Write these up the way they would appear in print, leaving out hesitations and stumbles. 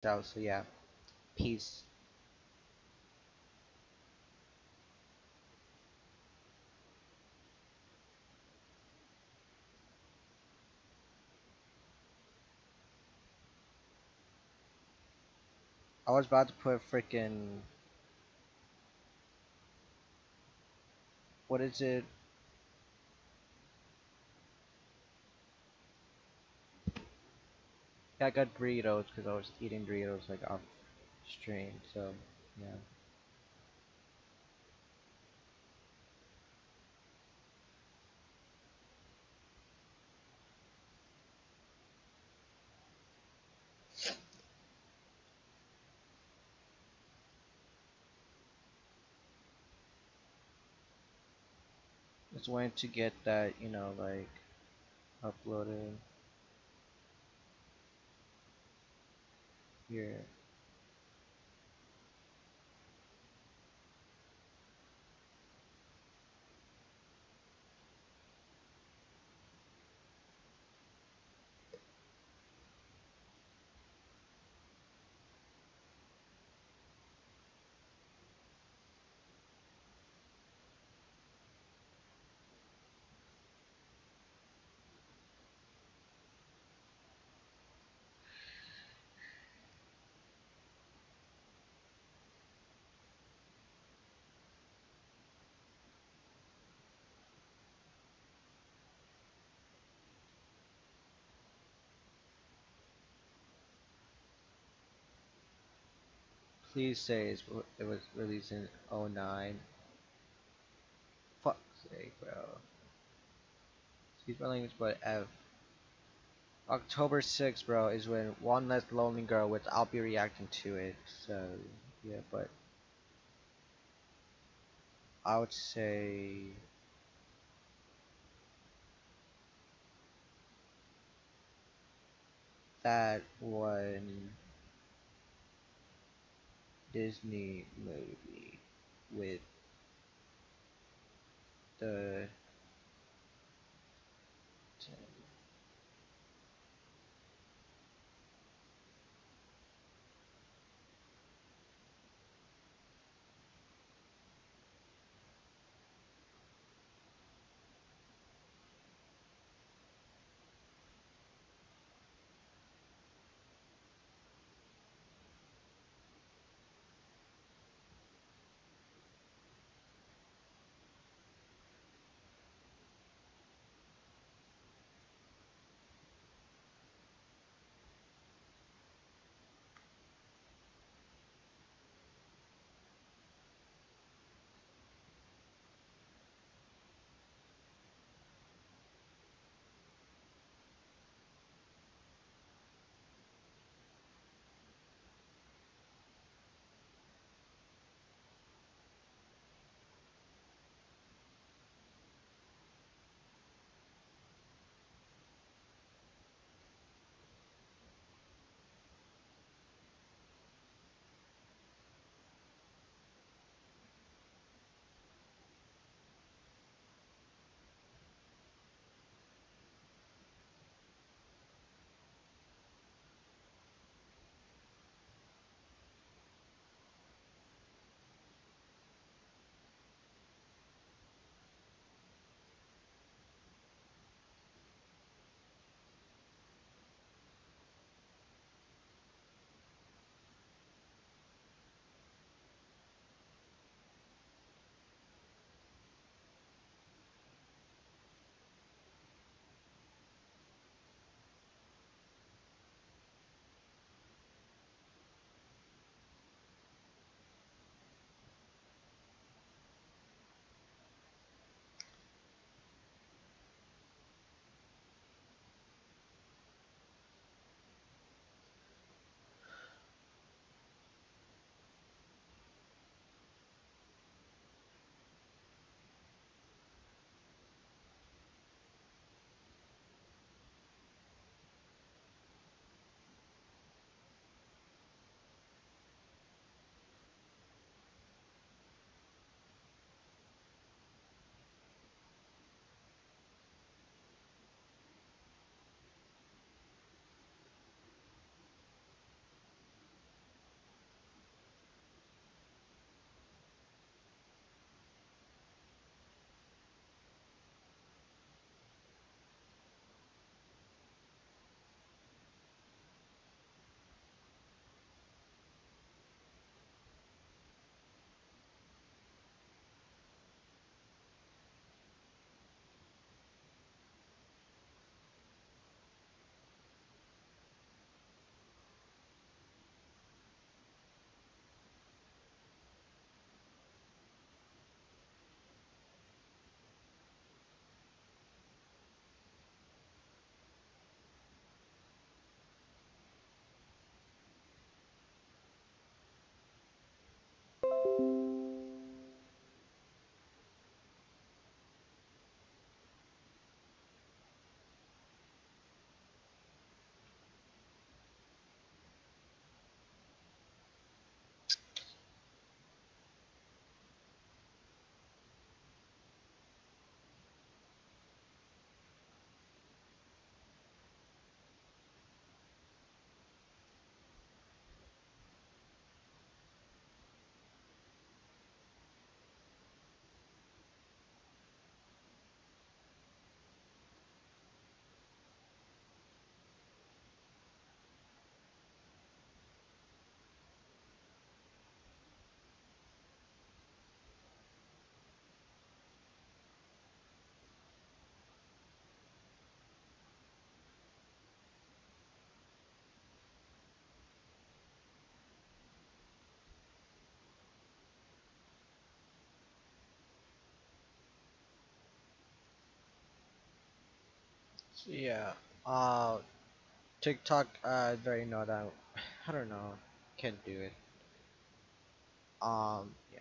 out. So yeah, peace. I was about to put freaking what is it? Yeah, I got Doritos because I was eating Doritos like off stream. So yeah, just wanted to get that like uploaded here. Please say it was released in '09. Fuck's sake, bro. Excuse my language, but F. October 6th, bro, is when One Less Lonely Girl, which I'll be reacting to it. So yeah, but I would say that one Disney movie with the Yeah. Uh, TikTok. Very know that. I don't know. Can't do it. Yeah.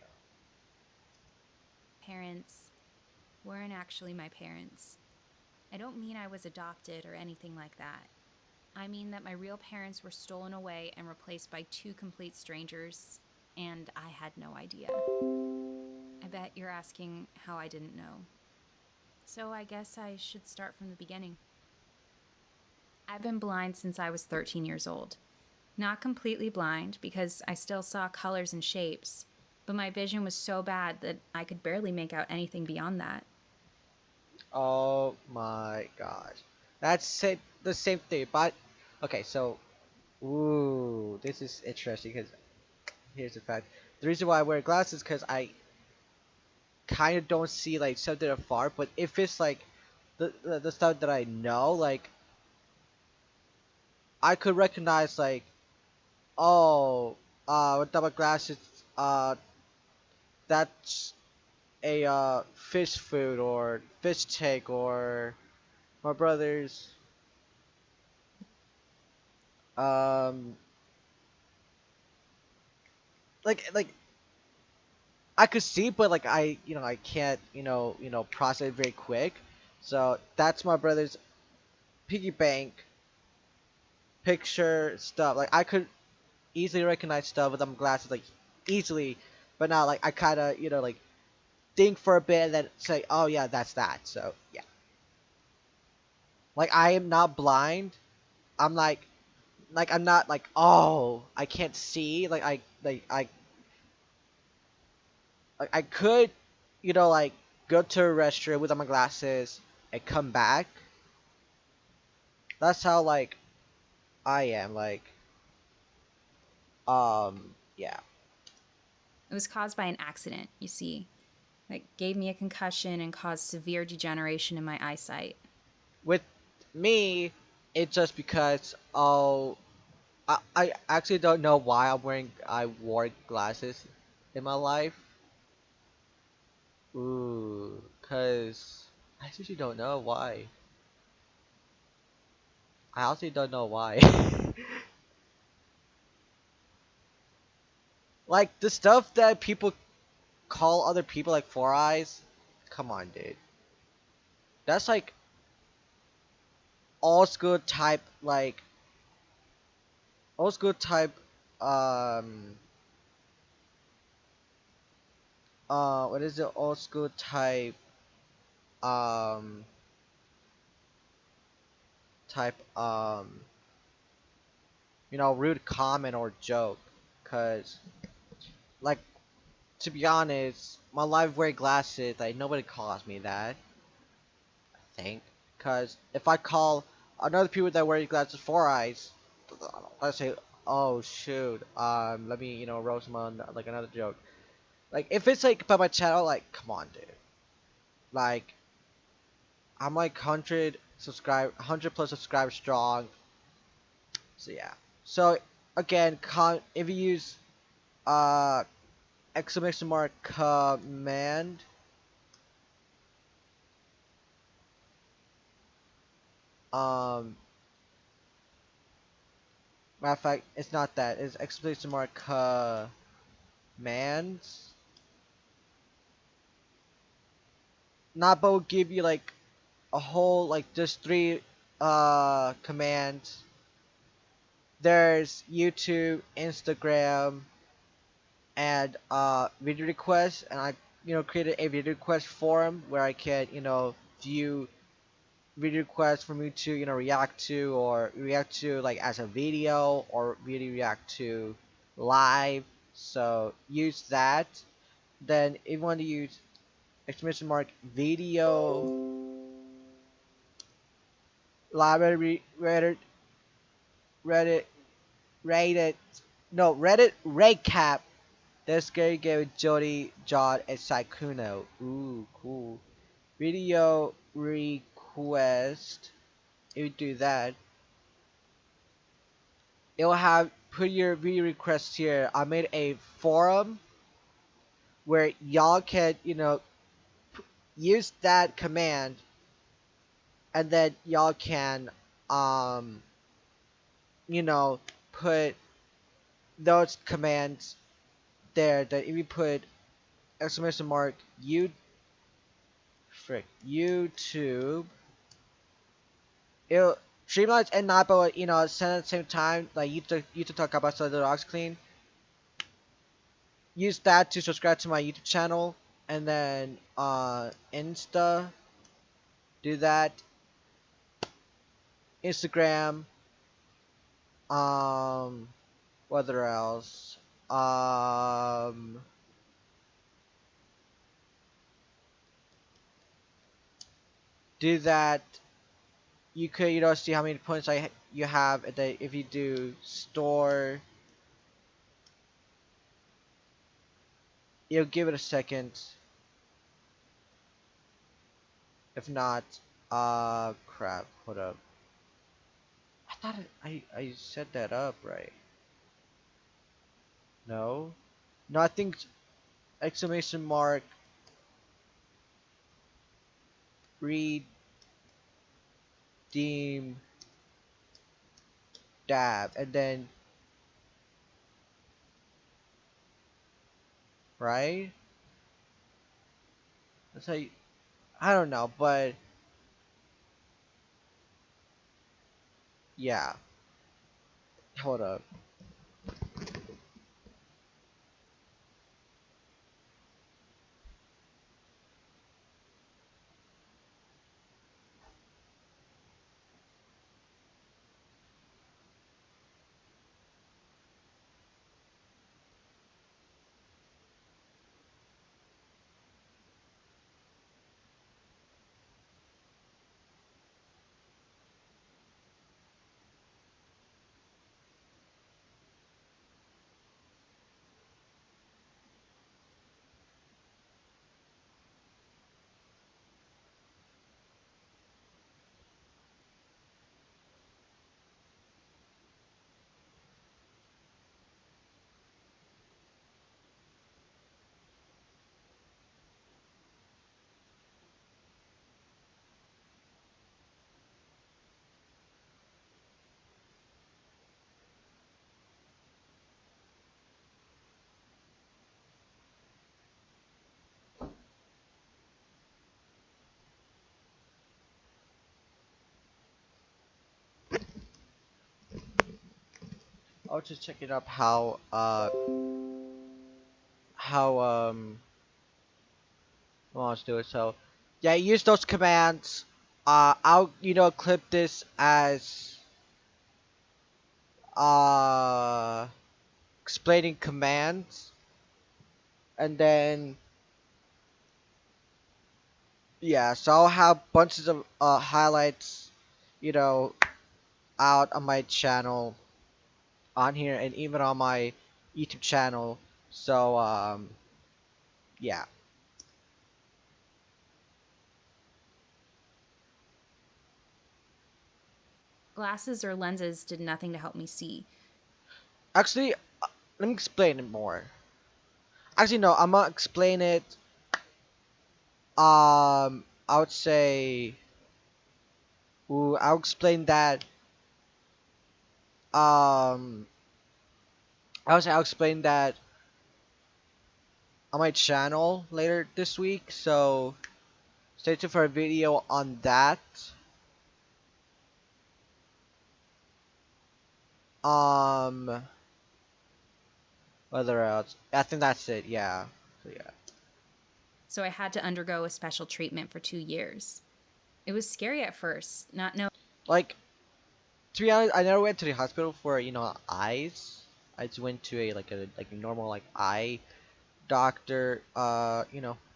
Parents weren't actually my parents. I don't mean I was adopted or anything like that. I mean that my real parents were stolen away and replaced by two complete strangers, and I had no idea. I bet you're asking how I didn't know. So I guess I should start from the beginning. I've been blind since I was 13 years old. Not completely blind because I still saw colors and shapes, but my vision was so bad that I could barely make out anything beyond that. Oh my gosh. The same thing. But okay. So, ooh, this is interesting because here's the fact. The reason why I wear glasses because I kind of don't see like something afar. But if it's like the stuff that I know, like I could recognize like, oh, without my glasses, uh, that's a fish food or fish tank or my brother's um like I could see, but like I can't process it very quick. So that's my brother's piggy bank picture stuff. Like I could easily recognize stuff with them glasses, like easily, but now like I kind of like think for a bit and then say, oh yeah, that's that. So yeah, like I am not blind. I'm like I'm not like, oh, I can't see. I could, like go to a restroom without my glasses and come back. That's how like I am. Yeah. It was caused by an accident, you see. That gave me a concussion and caused severe degeneration in my eyesight. With me, it's just because I actually don't know why I wore glasses in my life. Ooh, cause I actually don't know why. I honestly don't know why. Like the stuff that people call other people like four eyes. Come on, dude. That's like old school type, like old school type. Um. What is the old school type? Um. Type. Rude comment or joke. Cause like to be honest, my life wearing glasses, like nobody calls me that. I think. Cause if I call another people that wear glasses four eyes, I say, oh shoot, let me roast them on like another joke. Like if it's like by my channel, like come on, dude. Like I'm like 100 plus subscribers strong. So yeah. So again, if you use uh exclamation mark command, um matter of fact, it's not that. It's exclamation mark commands. Not but will give you like a whole like just three commands. There's YouTube, Instagram, and video requests, and I created a video request forum where I can view video requests for me to react to or react to like as a video or really react to live. So use that. Then if you want to use exclamation mark video library Reddit Reddit no Reddit recap. This guy gave Jody, John, and Saikuno. Ooh, cool. Video request. If you do that, it will have put your video request here. I made a forum where y'all can use that command and then y'all can um you know put those commands there. That if you put exclamation mark YouTube, it'll Streamlabs and not, but send at the same time. Like you to talk about so the dogs clean. Use that to subscribe to my YouTube channel, and then Insta, do that. Instagram, um, what else? Um, do that. You could see how many points you have. And then if you do store, you'll give it a second. If not, crap. Hold up. I thought I set that up right. No, no. I think exclamation mark redeem dab, and then right. That's how you, I don't know, but yeah. Hold up. I was just checking up how I want to do it. So yeah, use those commands. I'll clip this as uh explaining commands, and then yeah, so I'll have bunches of highlights, you know, out on my channel on here, and even on my YouTube channel. So yeah. Glasses or lenses did nothing to help me see. Actually, let me explain it more. Actually, no, I'm gonna explain it. I would say, ooh, I'll explain that. Um, I'll explain that on my channel later this week. So stay tuned for a video on that. Um, whether else, I think that's it. Yeah. So yeah. So I had to undergo a special treatment for 2 years. It was scary at first, not knowing. Like, to be honest, I never went to the hospital for eyes. I just went to a normal like eye doctor,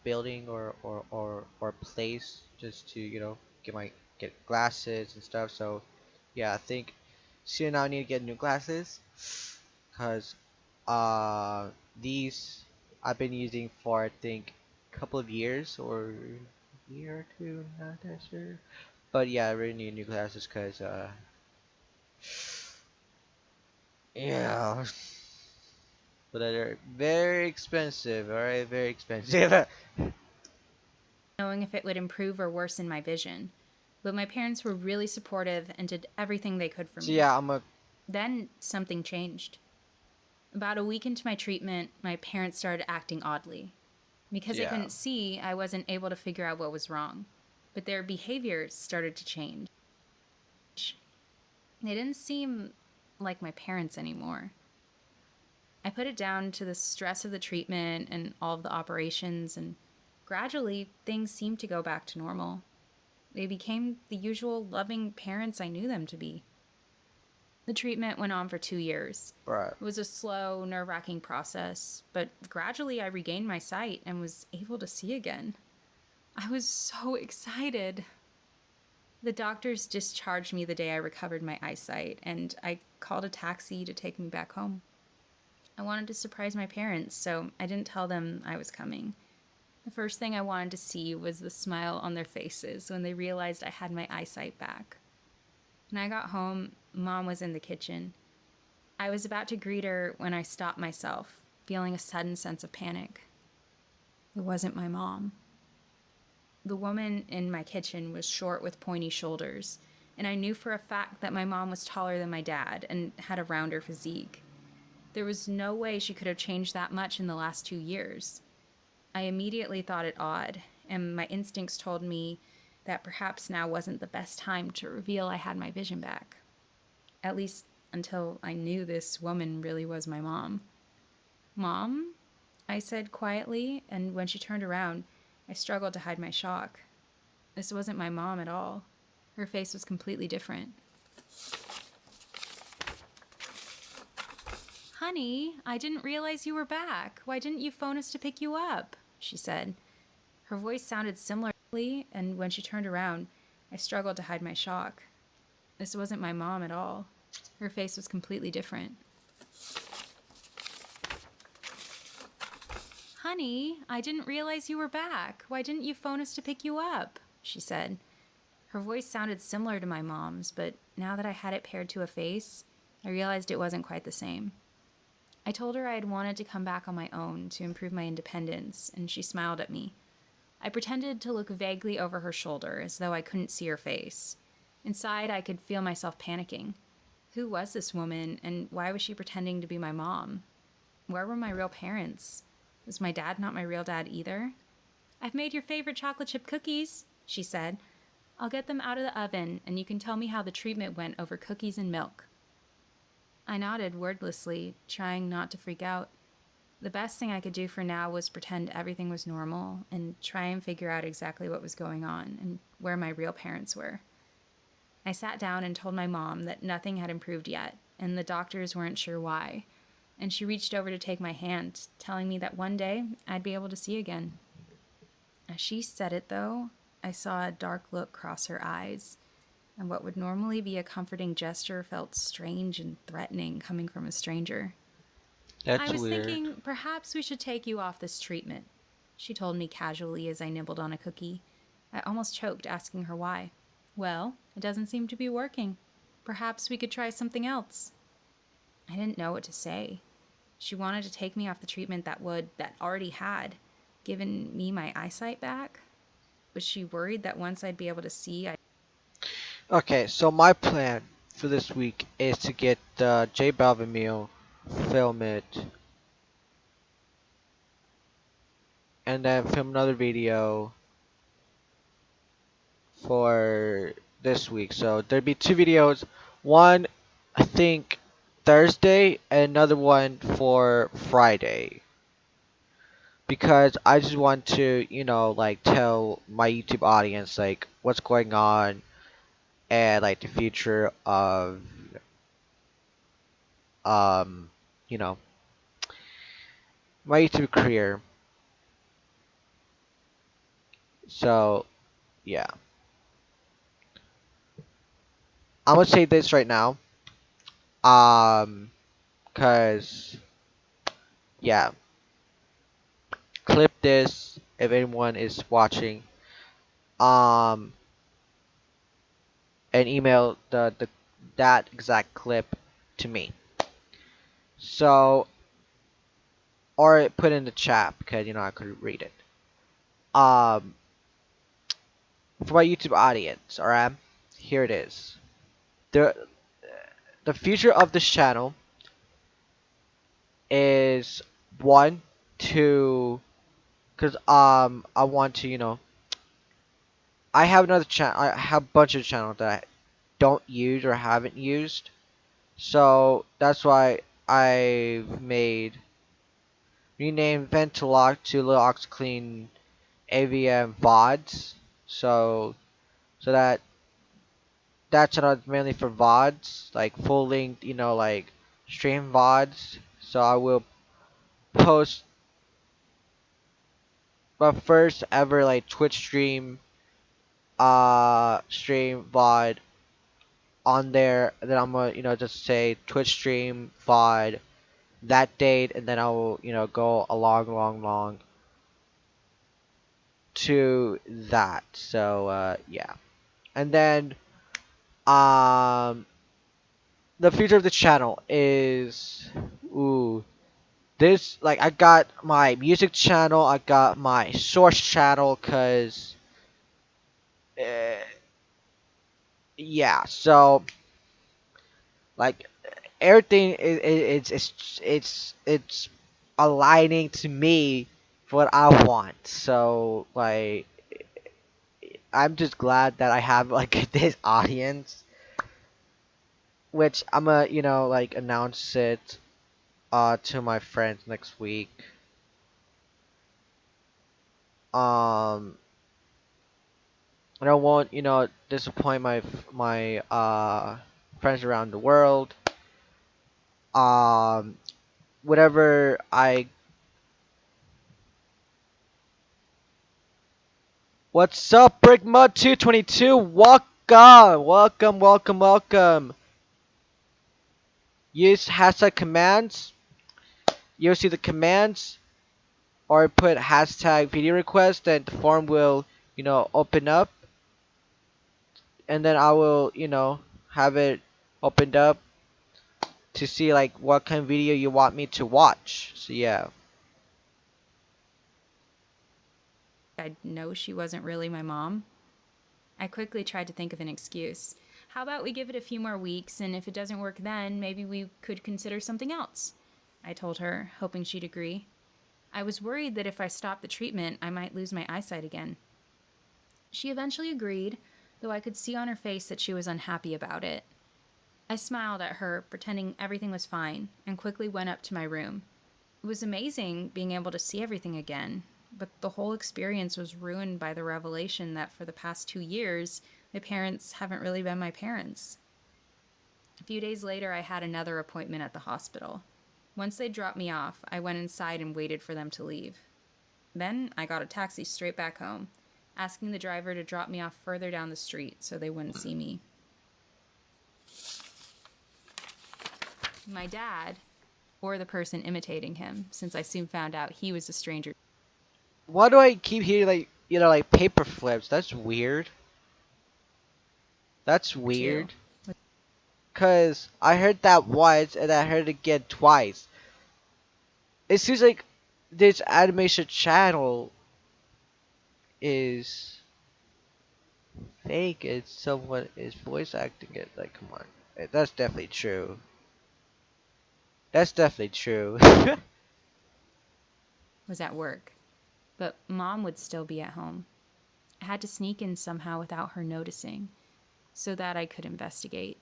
building or place, just to get glasses and stuff. So yeah, I think soon I need to get new glasses, cause uh these I've been using for, I think, a couple of years or a year or two, not that sure. But yeah, I really need new glasses, cause yeah, but they're very expensive. All right, very expensive. Knowing if it would improve or worsen my vision. But my parents were really supportive and did everything they could for So me. yeah, I'm a Then something changed. About a week into my treatment, my parents started acting oddly. Because they yeah. couldn't see, I wasn't able to figure out what was wrong. But their behavior started to change. They didn't seem like my parents anymore. I put it down to the stress of the treatment and all of the operations, and gradually things seemed to go back to normal. They became the usual loving parents I knew them to be. The treatment went on for 2 years. Right. It was a slow, nerve wracking process, but gradually I regained my sight and was able to see again. I was so excited. The doctors discharged me the day I recovered my eyesight, and I called a taxi to take me back home. I wanted to surprise my parents, so I didn't tell them I was coming. The first thing I wanted to see was the smile on their faces when they realized I had my eyesight back. When I got home, Mom was in the kitchen. I was about to greet her when I stopped myself, feeling a sudden sense of panic. It wasn't my mom. The woman in my kitchen was short with pointy shoulders, and I knew for a fact that my mom was taller than my dad and had a rounder physique. There was no way she could have changed that much in the last 2 years. I immediately thought it odd, and my instincts told me that perhaps now wasn't the best time to reveal I had my vision back. At least until I knew this woman really was my mom. Mom? I said quietly, and when she turned around, I struggled to hide my shock. This wasn't my mom at all. Her face was completely different. Honey, I didn't realize you were back. Why didn't you phone us to pick you up? She said. Her voice sounded similarly, and when she turned around, I struggled to hide my shock. This wasn't my mom at all. Her face was completely different. Honey, I didn't realize you were back. Why didn't you phone us to pick you up? She said. Her voice sounded similar to my mom's, but now that I had it paired to a face, I realized it wasn't quite the same. I told her I had wanted to come back on my own to improve my independence, and she smiled at me. I pretended to look vaguely over her shoulder, as though I couldn't see her face. Inside, I could feel myself panicking. Who was this woman, and why was she pretending to be my mom? Where were my real parents? Was my dad not my real dad either? I've made your favorite chocolate chip cookies, she said. I'll get them out of the oven, and you can tell me how the treatment went over cookies and milk. I nodded wordlessly, trying not to freak out. The best thing I could do for now was pretend everything was normal and try and figure out exactly what was going on and where my real parents were. I sat down and told my mom that nothing had improved yet, and the doctors weren't sure why. And she reached over to take my hand, telling me that one day I'd be able to see again. As she said it, though, I saw a dark look cross her eyes, and what would normally be a comforting gesture felt strange and threatening coming from a stranger. I That's was weird. thinking perhaps we should take you off this treatment, she told me casually as I nibbled on a cookie. I almost choked, asking her why. Well, it doesn't seem to be working. Perhaps we could try something else. I didn't know what to say. She wanted to take me off the treatment that already had given me my eyesight back. Was she worried that once I'd be able to see, Okay, so my plan for this week is to get J Balvin meal, film it, and then film another video for this week. So there'd be two videos. One, I think, Thursday, and another one for Friday. Because I just want to, like tell my YouTube audience like what's going on and like the future of um, you know, my YouTube career. So yeah, I'm gonna say this right now. Cause yeah, clip this if anyone is watching. Um, and email the that exact clip to me. So or put in the chat because I could read it. Um, for my YouTube audience. All right, here it is. the The future of this channel is one to, cause I want to, I have another channel. I have a bunch of channels that I don't use or haven't used. So that's why I've made renamed Ventilock to Little Ox Clean AVM VODs. So that channel is mainly for VODs, like full length, like stream VODs. So I will post my first ever like Twitch stream VOD on there. And then I'm gonna just say Twitch stream VOD that date, and then I will go along to that. So yeah, and then um the future of the channel is, ooh, this, like, I got my music channel, I got my source channel, cause uh, yeah, so like everything it's aligning to me for what I want. So like I'm just glad that I have like this audience, which I'm gonna like announce it to my friends next week. Um, and I won't disappoint my friends around the world. Um, whatever I What's up, Brickmud222? Welcome. Use hashtag commands. You'll see the commands, or put hashtag video request, and the form will, open up, and then I will, have it opened up to see like what kind of video you want me to watch. So yeah. I'd know she wasn't really my mom. I quickly tried to think of an excuse. How about we give it a few more weeks, and if it doesn't work then, maybe we could consider something else? I told her, hoping she'd agree. I was worried that if I stopped the treatment, I might lose my eyesight again. She eventually agreed, though I could see on her face that she was unhappy about it. I smiled at her, pretending everything was fine, and quickly went up to my room. It was amazing being able to see everything again, but the whole experience was ruined by the revelation that for the past 2 years, my parents haven't really been my parents. A few days later, I had another appointment at the hospital. Once they dropped me off, I went inside and waited for them to leave. Then I got a taxi straight back home, asking the driver to drop me off further down the street so they wouldn't see me. My dad, or the person imitating him, since I soon found out he was a stranger. Why do I keep hearing like like paper flips? That's weird. That's Too. weird. Cause I heard that once and I heard it again twice. It seems like this animation channel is fake and someone is voice acting it. Like, come on. That's definitely true. That's definitely true. Was at work, but Mom would still be at home. I had to sneak in somehow without her noticing, so that I could investigate.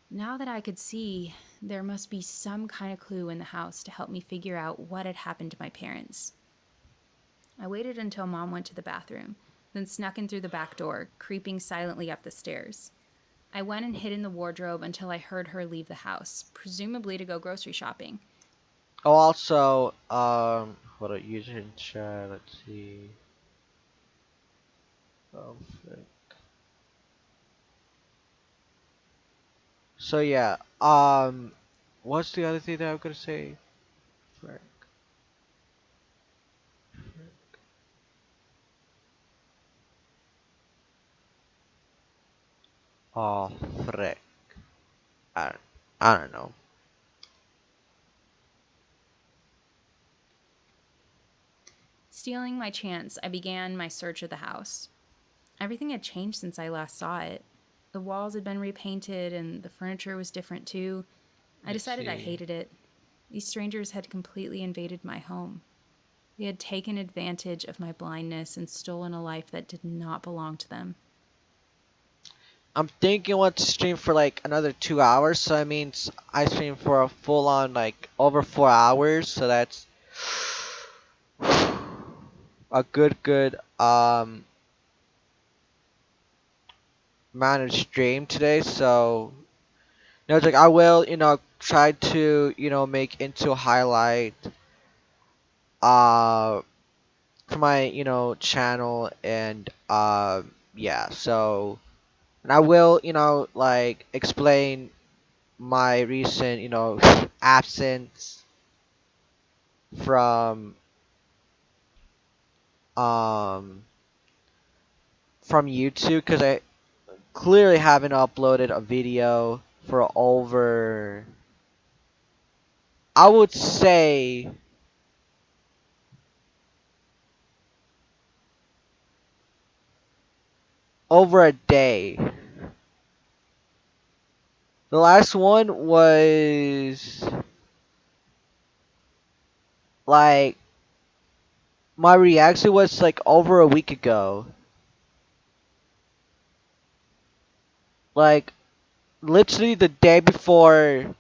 Now that I could see, there must be some kind of clue in the house to help me figure out what had happened to my parents. I waited until Mom went to the bathroom, then snuck in through the back door, creeping silently up the stairs. I went and hid in the wardrobe until I heard her leave the house, presumably to go grocery shopping. Oh, also, hold on, user in chat, let's see. Oh, frick. So yeah, what's the other thing that I'm gonna say? Frick. Oh, frick. I, I don't know. Stealing my chance, I began my search of the house. Everything had changed since I last saw it. The walls had been repainted and the furniture was different too. I I decided I see. hated it. These strangers had completely invaded my home. They had taken advantage of my blindness and stolen a life that did not belong to them. I'm thinking what to stream for like another 2 hours. So I mean, I stream for a full on like over 4 hours. So that's a good amount of stream today. So it's like I will try to make into a highlight uh for my channel and yeah. So and I will like explain my recent absence from um YouTube because I clearly haven't uploaded a video for I would say over a day. The last one was like my reaction was like over a week ago. Like literally the day before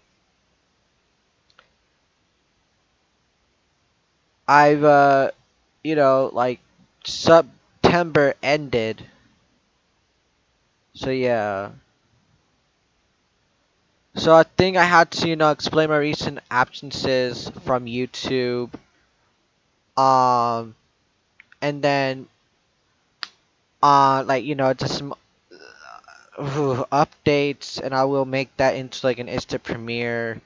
I've like September ended. So yeah. So I think I had to explain my recent absences from YouTube. Um and then like just some updates, and I will make that into like an instant premiere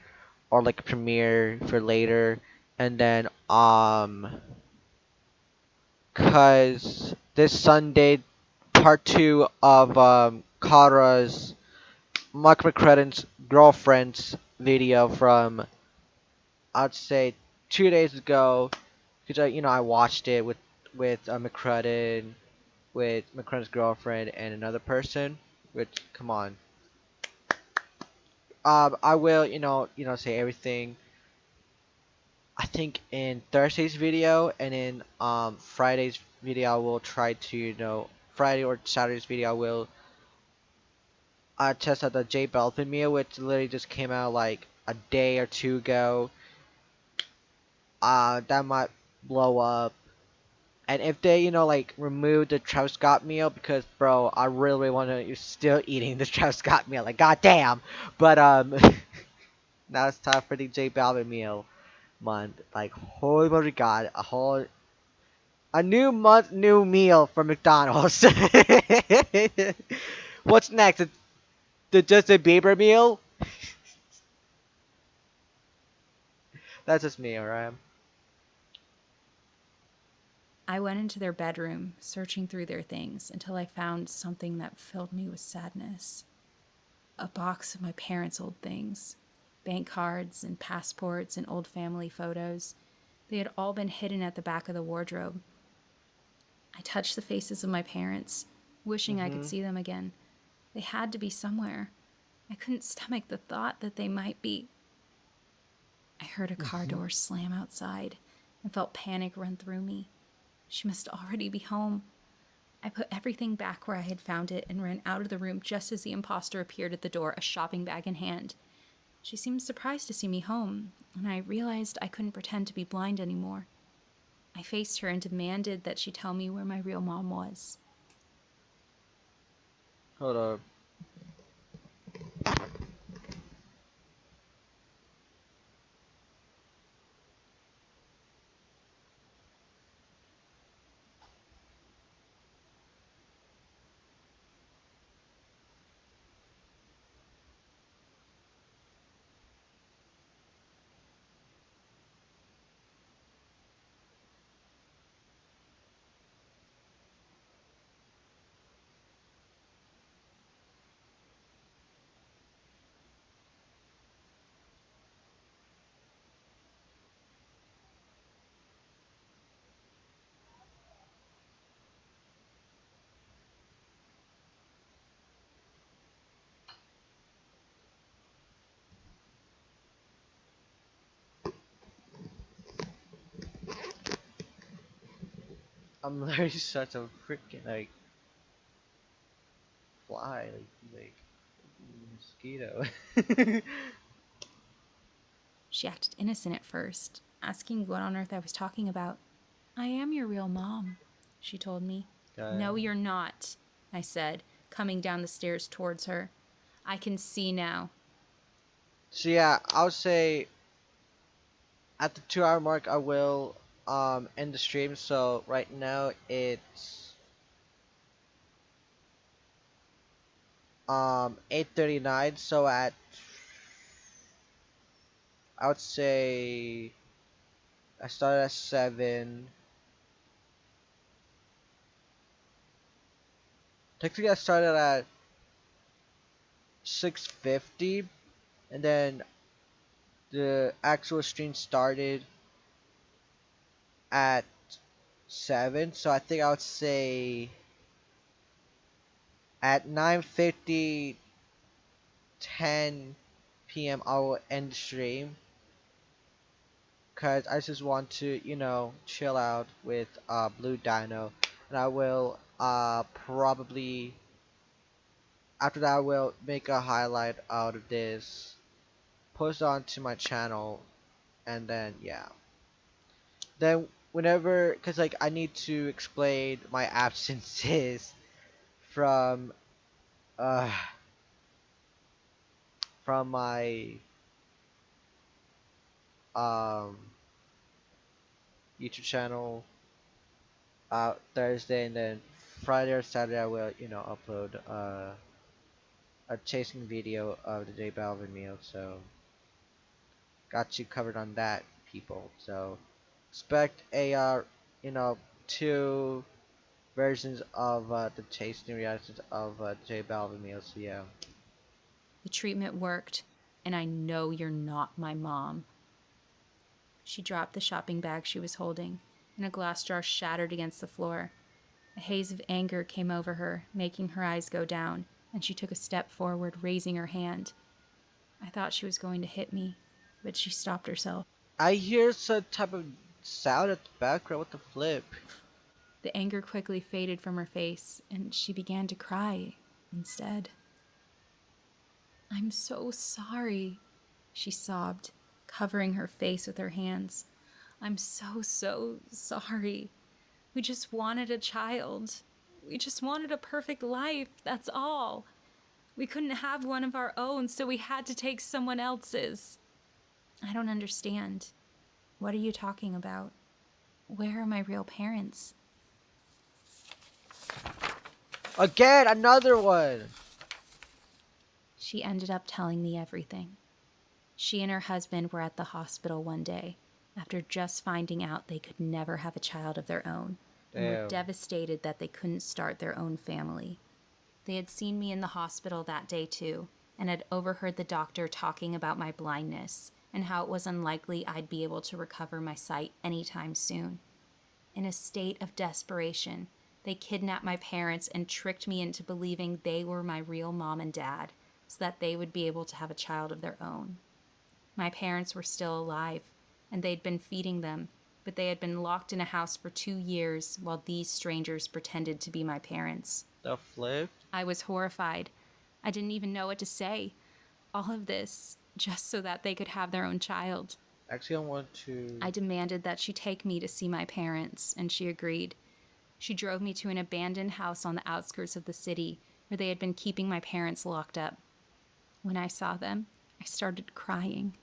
or like a premiere for later. And then cause this Sunday, part two of Kara's Mark McCrudden's girlfriend's video from I'd say 2 days ago, because I watched it with McCrudden, with McCrudden's girlfriend and another person. Which come on, I will say everything. I think in Thursday's video and in Friday's video I will try to Friday or Saturday's video I will test out the J Balvin meal, which literally just came out like a day or two ago. That might blow up. And if they like remove the Travis Scott meal, because bro, I really want to you're still eating the Travis Scott meal, like goddamn. But now it's time for the J Balvin meal month. Like holy my god, a new month, new meal from McDonald's. What's next? The Justin Bieber meal? That's just me, alright? I went into their bedroom, searching through their things until I found something that filled me with sadness. A box of my parents' old things, bank cards and passports and old family photos. They had all been hidden at the back of the wardrobe. I touched the faces of my parents, wishing I could Mm-hmm. see them again. They had to be somewhere. I couldn't stomach the thought that they might be. I heard a car Mm-hmm. door slam outside and felt panic run through me. She must already be home. I put everything back where I had found it and ran out of the room just as the imposter appeared at the door, a shopping bag in hand. She seemed surprised to see me home, and I realized I couldn't pretend to be blind anymore. I faced her and demanded that she tell me where my real mom was. Hold up. I'm literally such a freaking like fly, like mosquito. She acted innocent at first, asking what on earth I was talking about. I am your real mom, she told me. God. No, you're not, I said, coming down the stairs towards her. I can see now. So yeah, I would say at the 2 hour mark I will end the stream. So right now it's 8:39. So at I would say I started at 7. Technically I started at 6:50, and then the actual stream started at 7. So I think I would say at 9:50, 10 p.m. I will end the stream, because I just want to, chill out with Blue Dino, and I will probably after that I will make a highlight out of this, post it onto my channel, and then yeah. Then whenever, cause like I need to explain my absences from uh from my um YouTube channel Thursday, and then Friday or Saturday I will, upload a chasing video of the J Balvin meal. So got you covered on that, people. So expect a two versions of the tasting reactions of J Balvin meal. So yeah. The treatment worked, and I know you're not my mom. She dropped the shopping bag she was holding, and a glass jar shattered against the floor. A haze of anger came over her, making her eyes go down, and she took a step forward, raising her hand. I thought she was going to hit me, but she stopped herself. I hear some type of sound at the background. What the flip? The anger quickly faded from her face, and she began to cry instead. I'm so sorry, she sobbed, covering her face with her hands. I'm so sorry. We just wanted a child. We just wanted a perfect life, that's all. We couldn't have one of our own, so we had to take someone else's. I don't understand. What are you talking about? Where are my real parents? Again, another one. She ended up telling me everything. She and her husband were at the hospital one day after just finding out they could never have a child of their own, and were Damn. devastated that they couldn't start their own family. They had seen me in the hospital that day too, and had overheard the doctor talking about my blindness and how it was unlikely I'd be able to recover my sight anytime soon. In a state of desperation, they kidnapped my parents and tricked me into believing they were my real mom and dad so that they would be able to have a child of their own. My parents were still alive, and they'd been feeding them, but they had been locked in a house for 2 years while these strangers pretended to be my parents. The flip. I was horrified. I didn't even know what to say. All of this just so that they could have their own child. Actually, I want to. I demanded that she take me to see my parents, and she agreed. She drove me to an abandoned house on the outskirts of the city where they had been keeping my parents locked up. When I saw them, I started crying.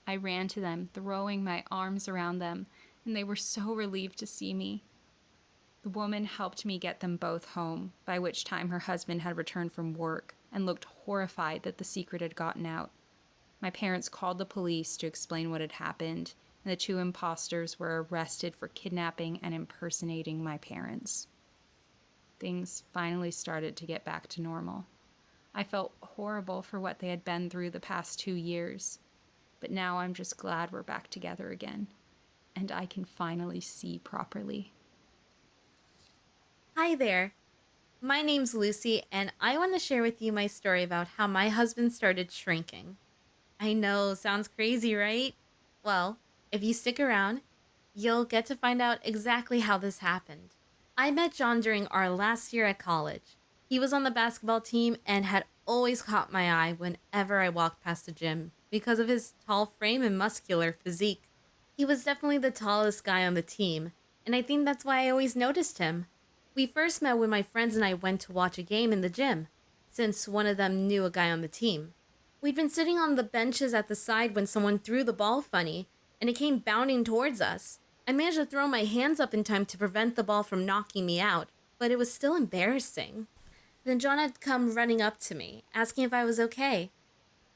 I ran to them, throwing my arms around them, and they were so relieved to see me. The woman helped me get them both home, by which time her husband had returned from work and looked horrified that the secret had gotten out. My parents called the police to explain what had happened, and the two imposters were arrested for kidnapping and impersonating my parents. Things finally started to get back to normal. I felt horrible for what they had been through the past 2 years, but now I'm just glad we're back together again, and I can finally see properly. Hi there. My name's Lucy, and I want to share with you my story about how my husband started shrinking. I know, sounds crazy, right? Well, if you stick around, you'll get to find out exactly how this happened. I met John during our last year at college. He was on the basketball team and had always caught my eye whenever I walked past the gym because of his tall frame and muscular physique. He was definitely the tallest guy on the team, and I think that's why I always noticed him. We first met when my friends and I went to watch a game in the gym, since one of them knew a guy on the team. We'd been sitting on the benches at the side when someone threw the ball funny, and it came bounding towards us. I managed to throw my hands up in time to prevent the ball from knocking me out, but it was still embarrassing. Then John had come running up to me, asking if I was okay.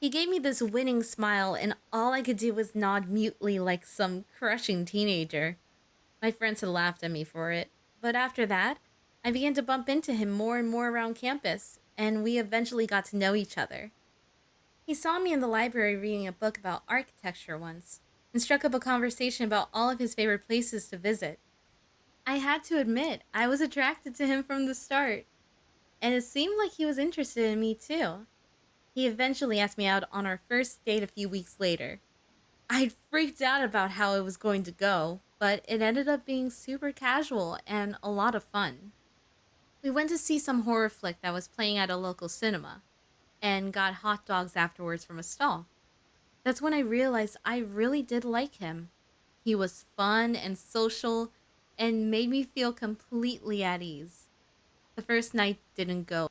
He gave me this winning smile, and all I could do was nod mutely like some crushing teenager. My friends had laughed at me for it, but after that, I began to bump into him more and more around campus, and we eventually got to know each other. He saw me in the library reading a book about architecture once, and struck up a conversation about all of his favorite places to visit. I had to admit, I was attracted to him from the start, and it seemed like he was interested in me too. He eventually asked me out on our first date a few weeks later. I'd freaked out about how it was going to go, but it ended up being super casual and a lot of fun. We went to see some horror flick that was playing at a local cinema, and got hot dogs afterwards from a stall. That's when I realized I really did like him. He was fun and social and made me feel completely at ease. The first night didn't go.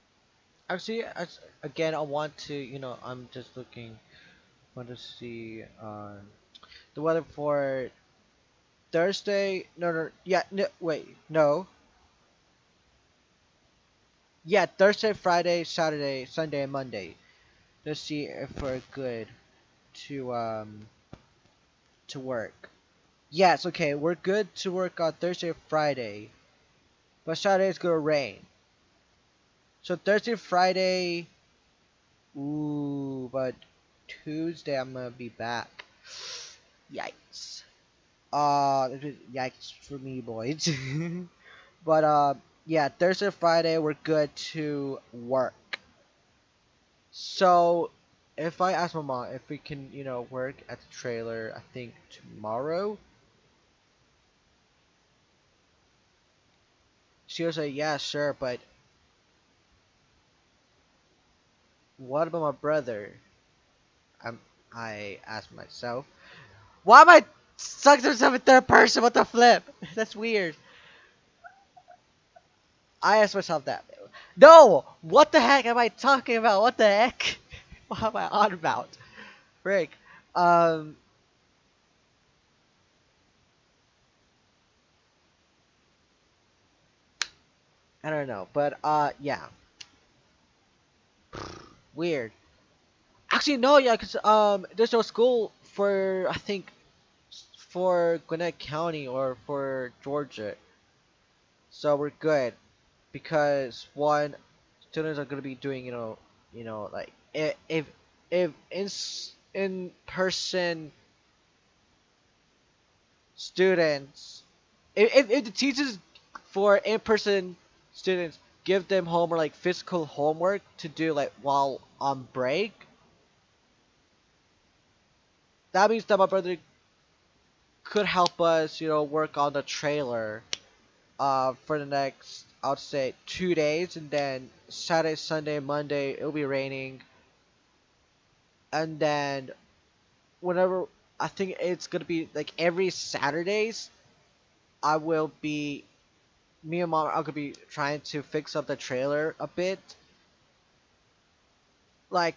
Actually, again, I want to, I'm just looking, want to see the weather for Thursday. No, no, yeah, no, wait, no, yeah, Thursday, Friday, Saturday, Sunday, and Monday. Let's see if we're good to work. Yes, okay, we're good to work on Thursday, Friday, but Saturday is gonna rain. So Thursday, Friday, ooh, but Tuesday I'm gonna be back. Yikes. Yikes for me, boys. But yeah, Thursday, Friday we're good to work. So if I ask my mom if we can, work at the trailer, I think tomorrow, she'll say yeah, sure. But what about my brother? I'm. I ask myself, why am I sucking myself in third person? What the flip? That's weird. I ask myself that. No! What the heck am I talking about? What the heck? What am I on about? Frick. Um, I don't know, but yeah, weird. Actually, no, yeah, cause there's no school for I think for Gwinnett County or for Georgia, so we're good because one, students are gonna be doing like if in person students if the teachers for in-person students give them home or like physical homework to do like while on break, that means that my brother could help us, work on the trailer for the next, I would say, 2 days, and then Saturday, Sunday, Monday it'll be raining, and then whenever I think it's gonna be like every Saturdays, I will be me and mom are gonna be trying to fix up the trailer a bit. Like,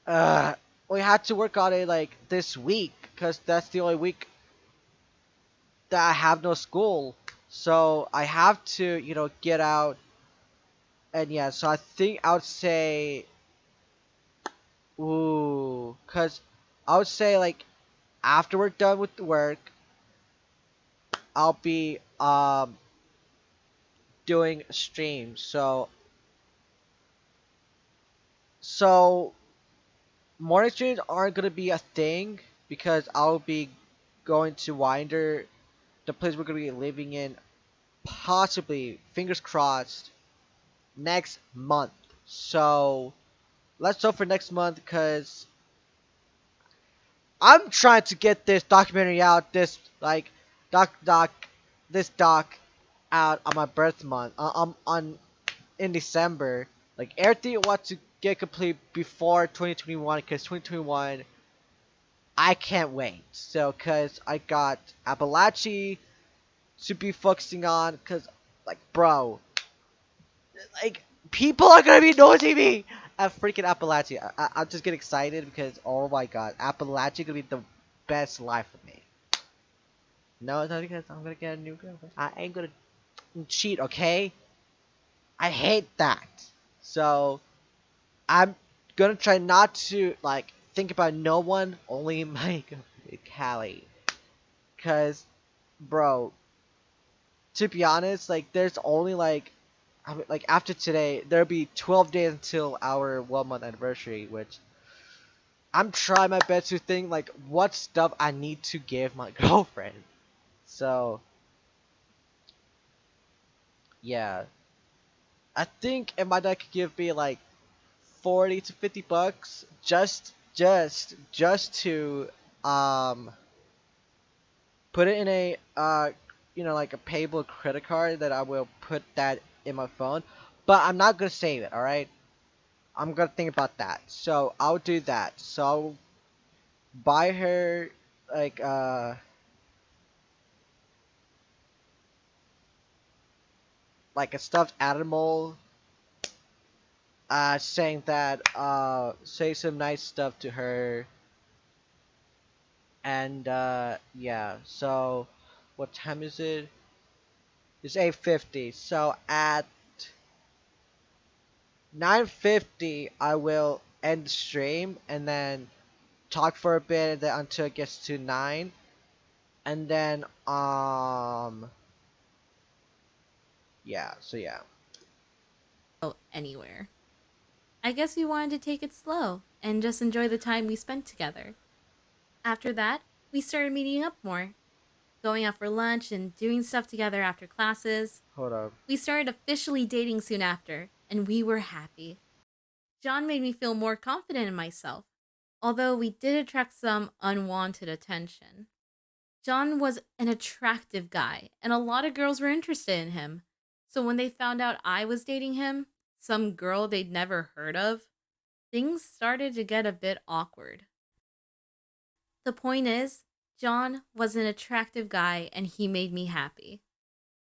uh, we had to work on it like this week because that's the only week that I have no school. So I have to, get out. And yeah, so I think I would say, ooh, because I would say like after we're done with the work, I'll be doing streams. So morning streams aren't gonna be a thing because I'll be going to Winder, the place we're gonna be living in, possibly fingers crossed next month. So let's hope for next month because I'm trying to get this documentary out. This like doc this doc out on my birth month, on in December. Like everything I want to get complete before 2021, because 2021 I can't wait. So, cause I got Appalachia to be focusing on, cause like bro, like people are gonna be noticing me at freaking Appalachia. I'm just getting excited because oh my god, Appalachia gonna be the best life for me. No, it's not because I'm gonna get a new girlfriend. I ain't gonna cheat, okay? I hate that. So I'm gonna try not to like think about no one, only my Callie. Cause, bro, to be honest, like there's only like, I mean, like after today, there'll be 12 days until our 1 month anniversary, which I'm trying my best to think like what stuff I need to give my girlfriend. So yeah, I think it might like give me like 40 to 50 bucks just to um put it in a like a payable credit card that I will put that in my phone, but I'm not gonna save it. All right, I'm gonna think about that. So I'll do that. So I'll buy her like like a stuffed animal, saying that say some nice stuff to her, and yeah. So what time is it? It's 8:50. So at 9:50 I will end the stream and then talk for a bit and then until it gets to 9, and then yeah, so yeah. Go anywhere. I guess we wanted to take it slow and just enjoy the time we spent together. After that, we started meeting up more, going out for lunch and doing stuff together after classes. Hold up. We started officially dating soon after, and we were happy. John made me feel more confident in myself, although we did attract some unwanted attention. John was an attractive guy, and a lot of girls were interested in him. So when they found out I was dating him, some girl they'd never heard of, things started to get a bit awkward. The point is, John was an attractive guy and he made me happy.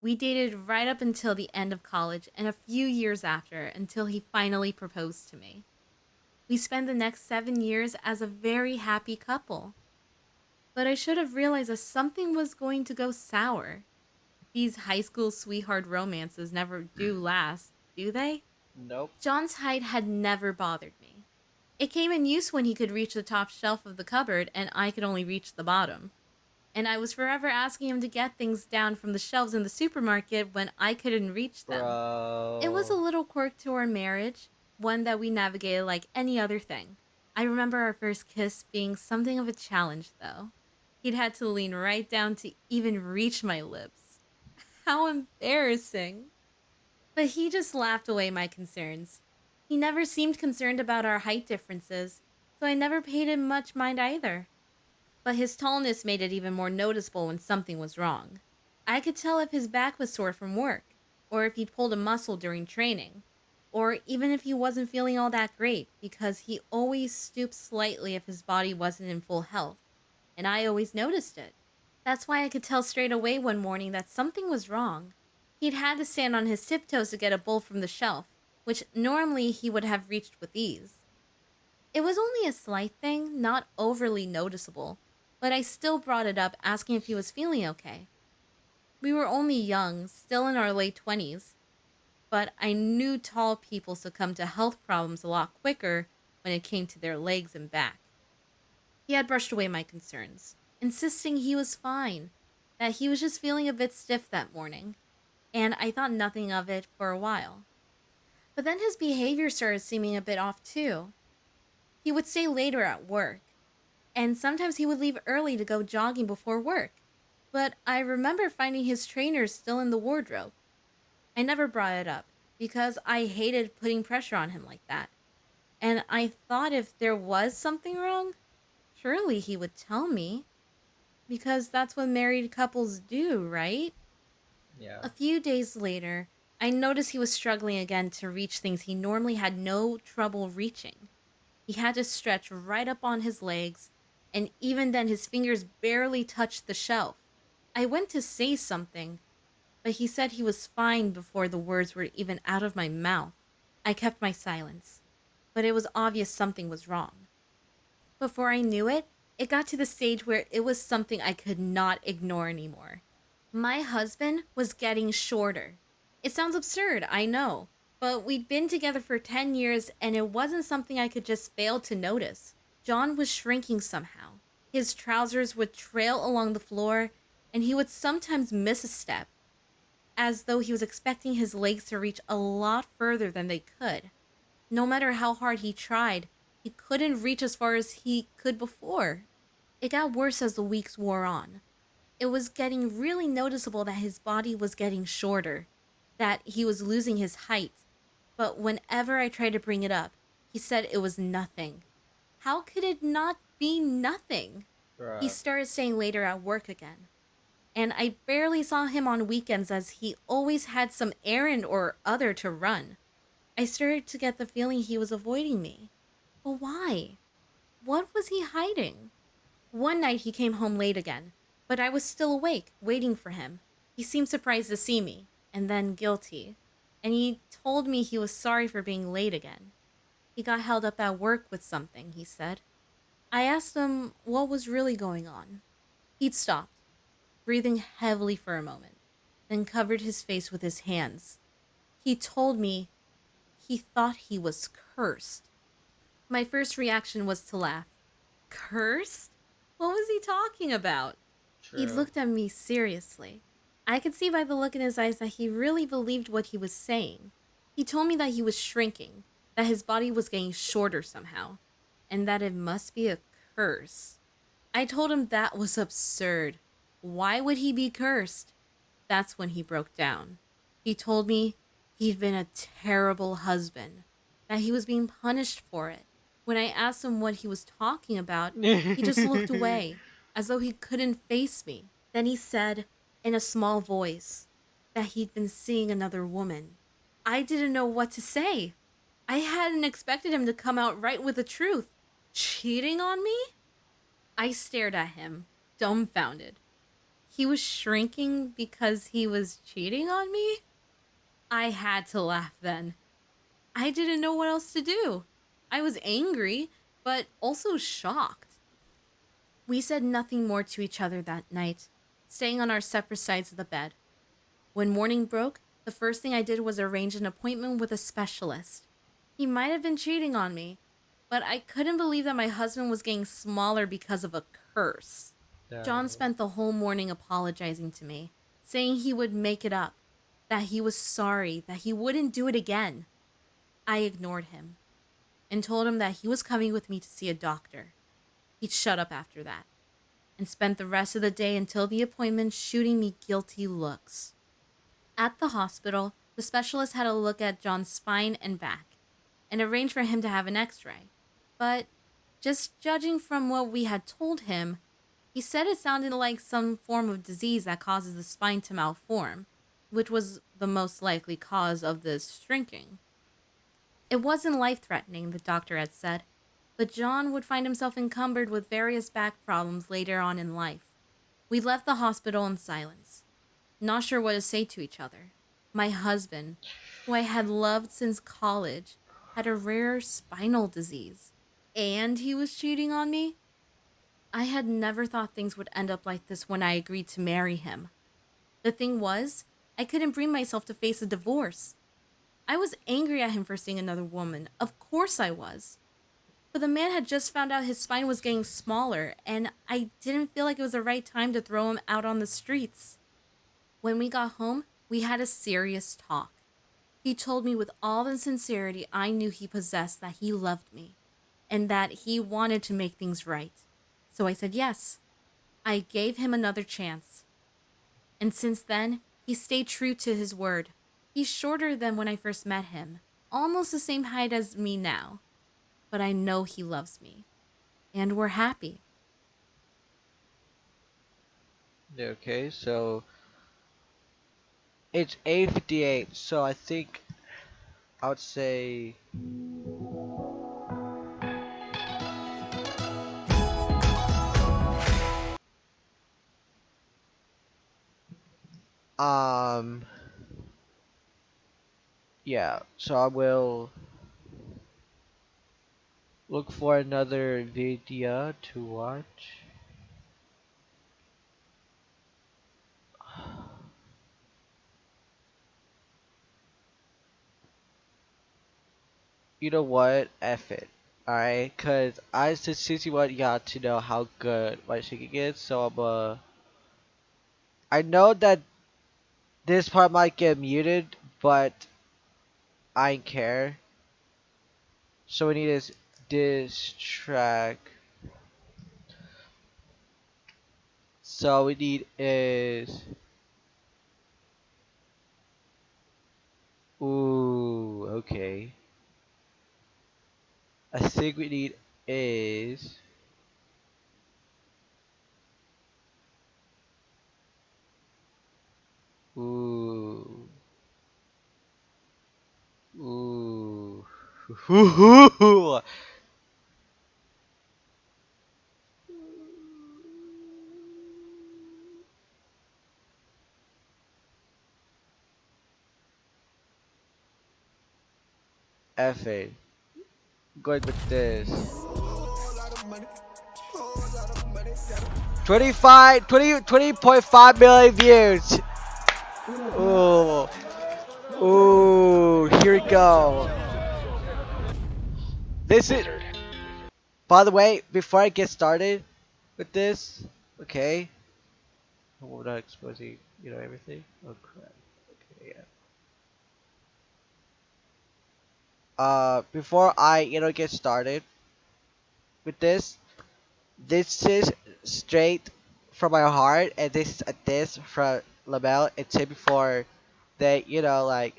We dated right up until the end of college and a few years after until he finally proposed to me. We spent the next 7 years as a very happy couple. But I should have realized that something was going to go sour. These high school sweetheart romances never do last, do they? Nope. John's height had never bothered me. It came in use when he could reach the top shelf of the cupboard and I could only reach the bottom. And I was forever asking him to get things down from the shelves in the supermarket when I couldn't reach them. It was a Bro. little quirk to our marriage, one that we navigated like any other thing. I remember our first kiss being something of a challenge, though. He'd had to lean right down to even reach my lips. How embarrassing. But he just laughed away my concerns. He never seemed concerned about our height differences, so I never paid him much mind either. But his tallness made it even more noticeable when something was wrong. I could tell if his back was sore from work, or if he'd pulled a muscle during training, or even if he wasn't feeling all that great, because he always stooped slightly if his body wasn't in full health, and I always noticed it. That's why I could tell straight away one morning that something was wrong. He'd had to stand on his tiptoes to get a bowl from the shelf, which normally he would have reached with ease. It was only a slight thing, not overly noticeable, but I still brought it up asking if he was feeling okay. We were only young, still in our late 20s, but I knew tall people succumb to health problems a lot quicker when it came to their legs and back. He had brushed away my concerns, insisting he was fine, that he was just feeling a bit stiff that morning, and I thought nothing of it for a while. But then his behavior started seeming a bit off too. He would stay later at work, and sometimes he would leave early to go jogging before work. But I remember finding his trainers still in the wardrobe. I never brought it up because I hated putting pressure on him like that. And I thought if there was something wrong, surely he would tell me. Because that's what married couples do, right? Yeah. A few days later, I noticed he was struggling again to reach things he normally had no trouble reaching. He had to stretch right up on his legs, and even then, his fingers barely touched the shelf. I went to say something, but he said he was fine before the words were even out of my mouth. I kept my silence, but it was obvious something was wrong. Before I knew it, it got to the stage where it was something I could not ignore anymore. My husband was getting shorter. It sounds absurd, I know, but we'd been together for 10 years and it wasn't something I could just fail to notice. John was shrinking somehow. His trousers would trail along the floor and he would sometimes miss a step, as though he was expecting his legs to reach a lot further than they could. No matter how hard he tried, he couldn't reach as far as he could before. It got worse as the weeks wore on. It was getting really noticeable that his body was getting shorter, that he was losing his height. But whenever I tried to bring it up, he said it was nothing. How could it not be nothing? He Bruh. started staying later at work again, and I barely saw him on weekends as he always had some errand or other to run. I started to get the feeling he was avoiding me. But why? What was he hiding? One night he came home late again, but I was still awake, waiting for him. He seemed surprised to see me, and then guilty. And he told me he was sorry for being late again. He got held up at work with something, he said. I asked him what was really going on. He'd stopped, breathing heavily for a moment, then covered his face with his hands. He told me he thought he was cursed. My first reaction was to laugh. Cursed? What was he talking about? He True. looked at me seriously. I could see by the look in his eyes that he really believed what he was saying. He told me that he was shrinking, that his body was getting shorter somehow, and that it must be a curse. I told him that was absurd. Why would he be cursed? That's when he broke down. He told me he'd been a terrible husband, that he was being punished for it. When I asked him what he was talking about, he just looked away, as though he couldn't face me. Then he said, in a small voice, that he'd been seeing another woman. I didn't know what to say. I hadn't expected him to come out right with the truth. Cheating on me? I stared at him, dumbfounded. He was shrinking because he was cheating on me? I had to laugh then. I didn't know what else to do. I was angry, but also shocked. We said nothing more to each other that night, staying on our separate sides of the bed. When morning broke, the first thing I did was arrange an appointment with a specialist. He might have been cheating on me, but I couldn't believe that my husband was getting smaller because of a curse. John Damn. spent the whole morning apologizing to me, saying he would make it up, that he was sorry, that he wouldn't do it again. I ignored him and told him that he was coming with me to see a doctor. He'd shut up after that and spent the rest of the day until the appointment shooting me guilty looks. At the hospital, the specialist had a look at John's spine and back and arranged for him to have an x ray. But just judging from what we had told him, he said it sounded like some form of disease that causes the spine to malform, which was the most likely cause of this shrinking. It wasn't life threatening, the doctor had said, but John would find himself encumbered with various back problems later on in life. We left the hospital in silence, not sure what to say to each other. My husband, who I had loved since college, had a rare spinal disease, and he was cheating on me. I had never thought things would end up like this when I agreed to marry him. The thing was, I couldn't bring myself to face a divorce. I was angry at him for seeing another woman. Of course I was. But the man had just found out his spine was getting smaller, and I didn't feel like it was the right time to throw him out on the streets. When we got home, we had a serious talk. He told me with all the sincerity I knew he possessed that he loved me and that he wanted to make things right. So I said yes. I gave him another chance. And since then, he stayed true to his word. He's shorter than when I first met him, almost the same height as me now. But I know he loves me. And we're happy. Yeah, okay, so It's 8:58, so I think I would say um yeah, so I will look for another video to watch. You know what? F it. Alright, cause I sincerely want y'all to know how good my shaking is, so I know that this part might get muted, but I don't care. So we need this track. So we need is ooh, okay. I think we need is ooh, ooh. F it. Going with this. 20.5 million views. Ooh, ooh, here we go. This is, by the way, before I get started with this, okay, we're not exposing, everything. Oh crap. Okay, yeah. Before I, get started with this is straight from my heart, and this is a diss from Lamel. It's him before they, yell at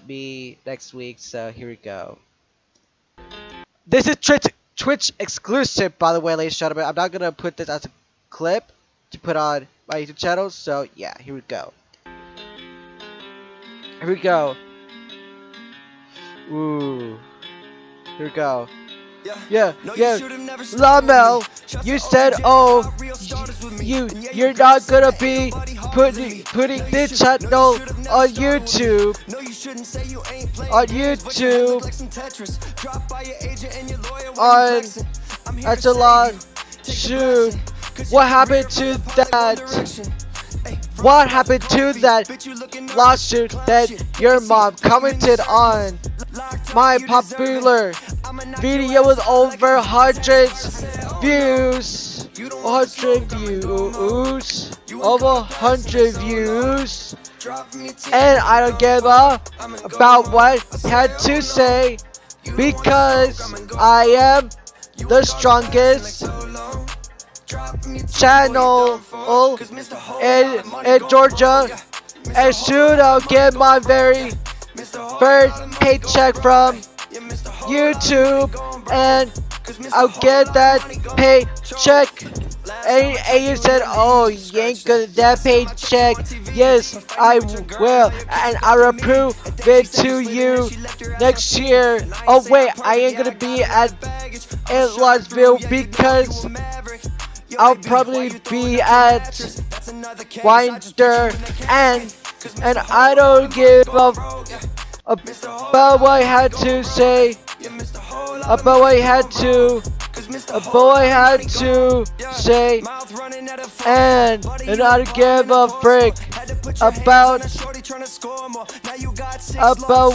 me next week. So here we go. This is Twitch exclusive, by the way, ladies and gentlemen. I'm not gonna put this as a clip to put on my YouTube channel. So yeah, here we go. Here we go. Ooh. Here we go. Yeah. Lamel, you said, oh, you're not gonna be putting this channel on YouTube. On YouTube. On Echelon. Shoot. What happened to that? What happened to that lawsuit that your mom commented on? My popular video with over hundreds views. 100 views. Over 100 views. And I don't give up about what I had to say because I am the strongest channel in Georgia, and soon I'll get my very first paycheck from YouTube, and I'll get that paycheck. And you said, oh, you ain't gonna that paycheck. Yes, I will, and I'll approve it to you next year. Oh wait, I ain't gonna be in Lawrenceville because I'll probably be at Winder, and I don't give up about what I had to say, about what I had to say, and I don't give a frick about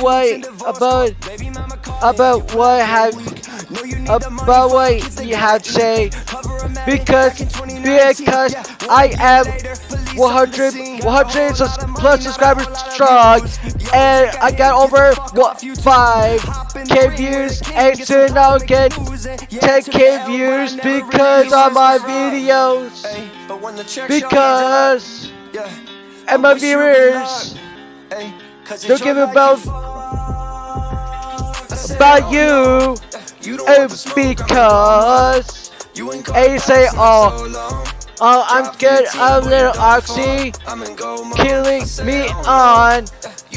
what you have to say, because I am 100 plus subscribers strong, and I got over 5k views, and soon I'll get 10k views because of my videos, because and my viewers don't give about you, and because they say, oh, Oh, I'm good, a little oxy, killing me on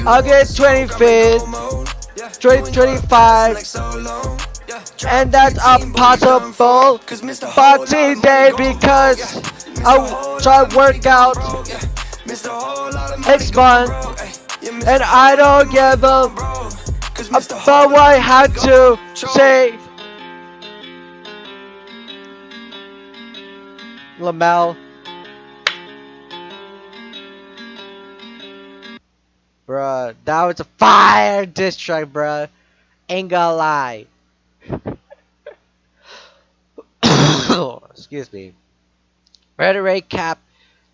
August 25th, 2025, and that's a possible Boxing Day because I try workout next month, and I don't give a about what I had to say. Lamel, bruh, that was a fire diss track, bruh. Ain't gonna lie. Excuse me. Ready rate cap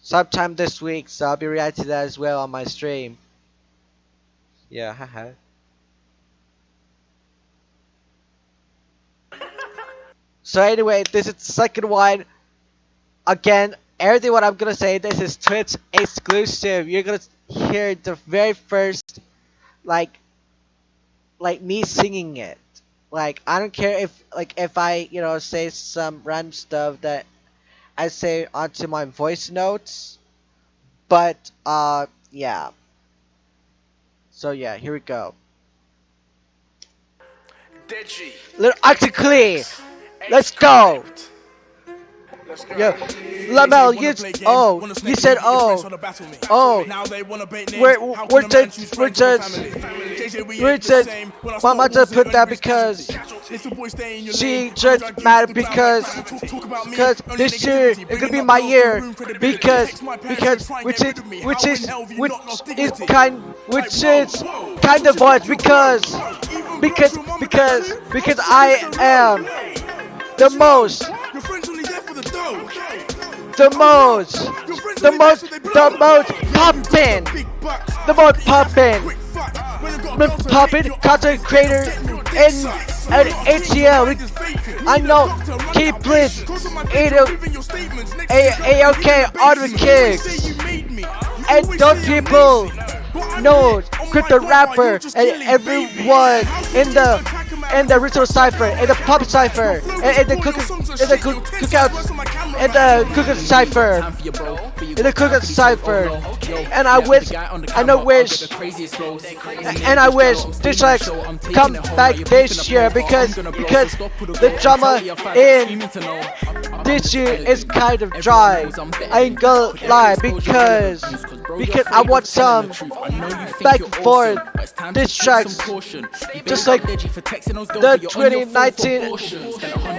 sometime this week, so I'll be reacting to that as well on my stream. Yeah, haha. So anyway, this is the second one. Again, everything what I'm gonna say, this is Twitch exclusive. You're gonna hear the very first, like, me singing it. Like, I don't care if I, say some random stuff that I say onto my voice notes. But, yeah. So yeah, here we go. Little Octoclee, let's go. Yo, Lamel, you said we're just Mama just put that because she just mad because this year is gonna be my year because which is kind of voice because I am the most the most poppin', content creator in at HCL. I know Key Blitz, AOK, Auto Kicks, and those people know Crypto Rapper and everyone in the Ritual Cipher, and the Pop Cipher, and the Cookout, and the Cookout Cipher, and I wish this like come back this year because the drama in this year is kind of dry. I ain't gonna lie because I want some back and forth diss tracks just like the 2019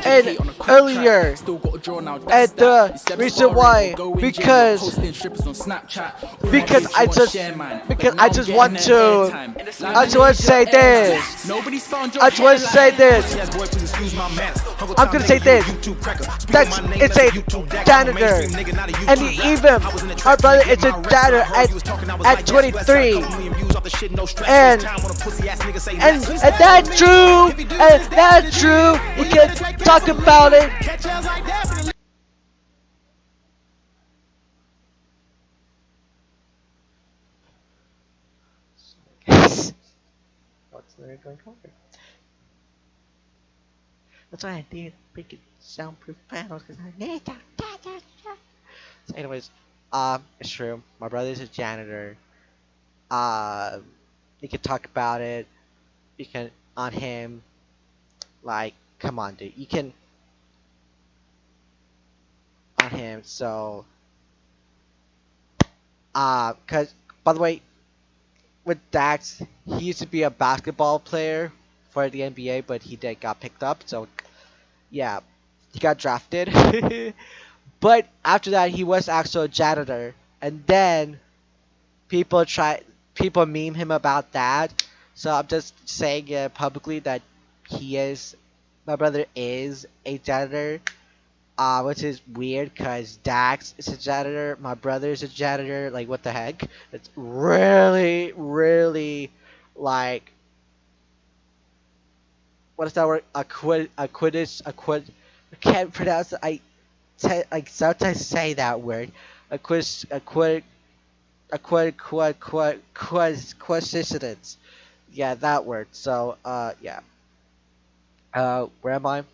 and earlier. And the reason why because I just want to say this. I'm gonna say this. It's a janitor, and even our brother is a janitor at 23, and that's true. You can talk about it. What's the going forward? That's why I did make it soundproof panels because I need that. So anyways, it's true. My brother's a janitor. You can talk about it. You can on him. Like, come on, dude. You can on him. So, cause by the way, with Dax, he used to be a basketball player for the NBA, but he did got picked up. So, yeah, he got drafted. But after that, he was actually a janitor, and then people meme him about that. So I'm just saying it publicly that my brother is a janitor, which is weird because Dax is a janitor, my brother is a janitor. Like, what the heck? It's really, really, like, what is that word? I can't pronounce it. I sometimes say that word. Coincidence. Yeah, that word. So, yeah. Where am I?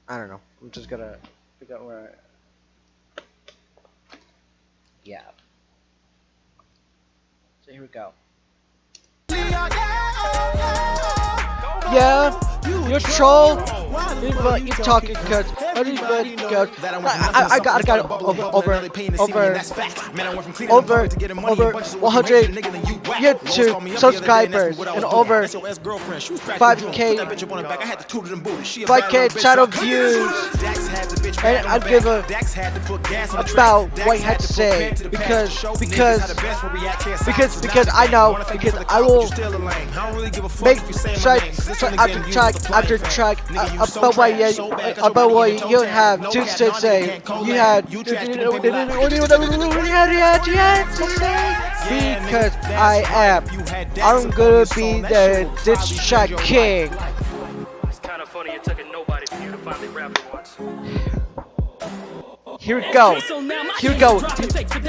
I don't know. I'm just gonna Forgot where. Yeah. So here we go. Yeah, you're a troll. You're talking cause everybody goes. I got over 100 YouTube subscribers and over 5k channel views. And I'd give a about what he had to say because I know because I will make track after track about what you have to say. You had because I'm gonna be the diss track king. It's kind of funny it took a nobody for you to finally rap for once. Here we go.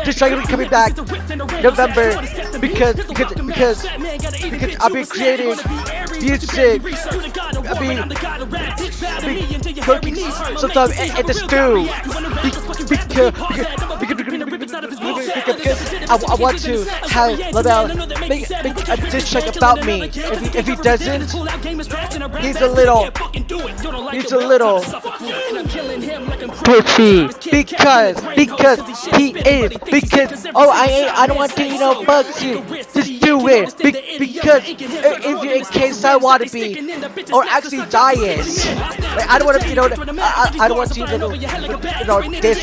This track will be coming back November because I've been creating music. I've been cooking sometimes in the stew because I want to have LaBelle make a diss track about me. If he doesn't, he's a little bitchy. Because he is I don't want to bugs you. Just do it because if in case I want to be or actually die is like, I don't want to I don't want to this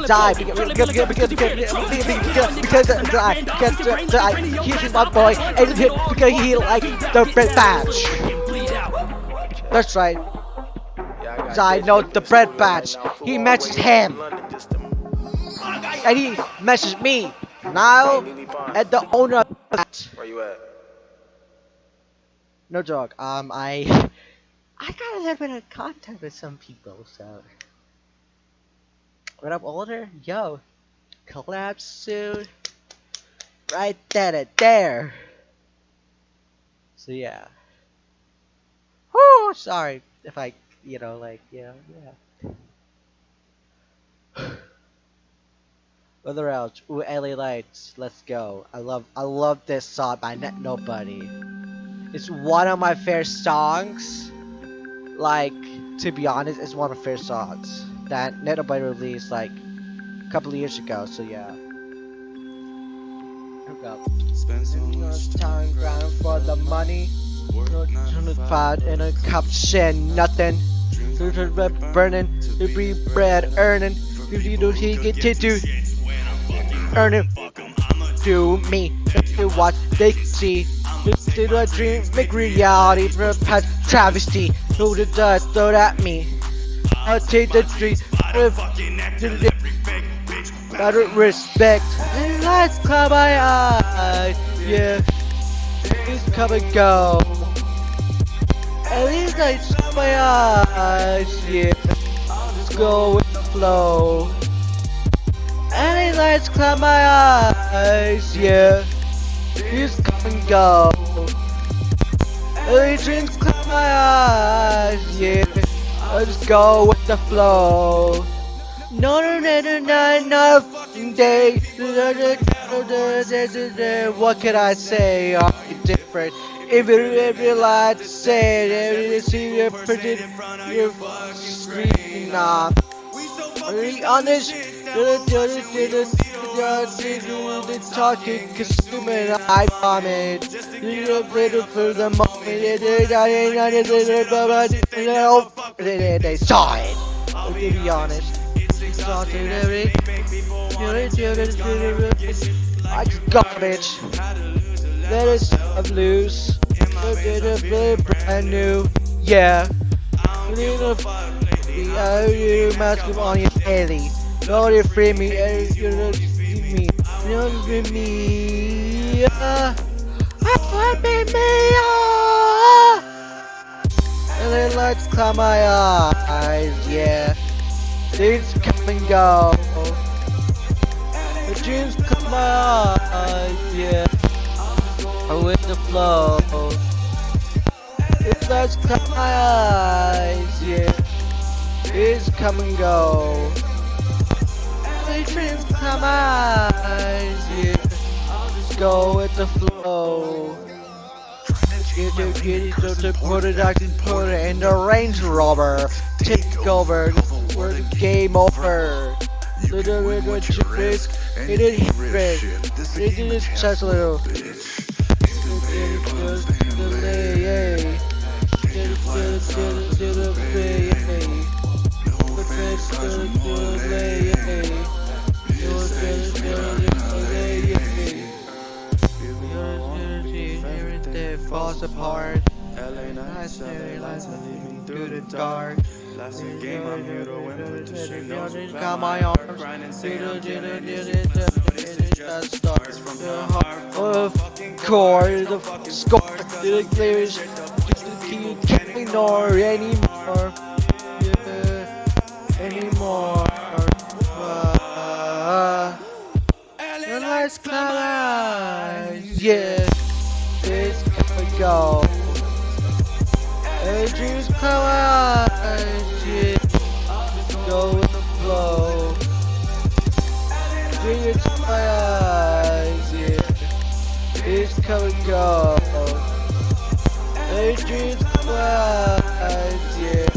die because he's my boy and because he like the bread batch. That's right. I know the bread batch. He messaged him. And he messaged me. Now, at the owner of that. Where you at? No joke. I got a little bit of contact with some people, so. When I'm older, yo, collab soon. Right there. So yeah. Whoo, sorry if I. Yeah. Other else, ooh, LA Lights, let's go. I love this song by Net Nobody. It's one of my favorite songs. Like, to be honest, it's one of my favorite songs that Net Nobody released like a couple of years ago. So yeah. Here we go. Spend so much time grinding for the money. Fight in a cup, shit, nothing. Burning, to be bread earning. You do he get to do earning to me. To what they see. To a dream, make reality for a past travesty. Who the dust throw at me? I'll take the street with out of respect. And lights cloud my eyes, yeah. Please come and go. At least I shut my eyes, yeah. Just go with the flow. Any lights cloud my eyes, yeah. Please come and go. Any dreams cloud my eyes, yeah. I just go with the flow. No, not a fucking day. What can I say? Are you different? If you like to say it, you see you're pretty, you're screaming now. On this, talking, consuming, I vomit. Little for the moment, they saw it. To be honest, I just garbage. Let us have loose. Brand new, yeah. You must come on your belly. Don't you free me, you don't see me. You don't free me, yeah. And then lights cloud my eyes, yeah. Things come and go. The dreams come my eyes, yeah. With the flow. It lights cloud my eyes, yeah. It's come and go. The dreams come on, yeah. Go with the flow. Get it, to put it, I can put it in the Range Rover. Take over, we're the game over. Little risk, it is risk. It is just a little. Everything falls apart. LA nights, LA lights, leave me through the dark. Last game, I'm here to win, put the shit on. Got my arms. Grinding, saying I'm killing this shit, this is just the start. It's from the heart, Of course, the score didn't clear. Can't ignore anymore. Yeah, anymore. The lights come on. Yeah, this can go. The dreams come on. Yeah, go with the flow. Dreams come on. Yeah, this can go. The dreams come on. Yeah,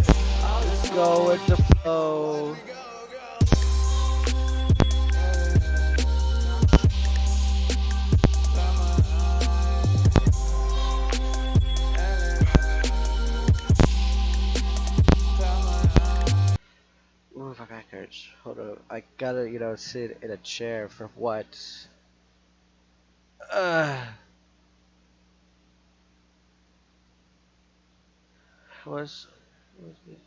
let's go with the flow. Ooh, my back hurts. Hold up. I gotta, sit in a chair for what? What's this?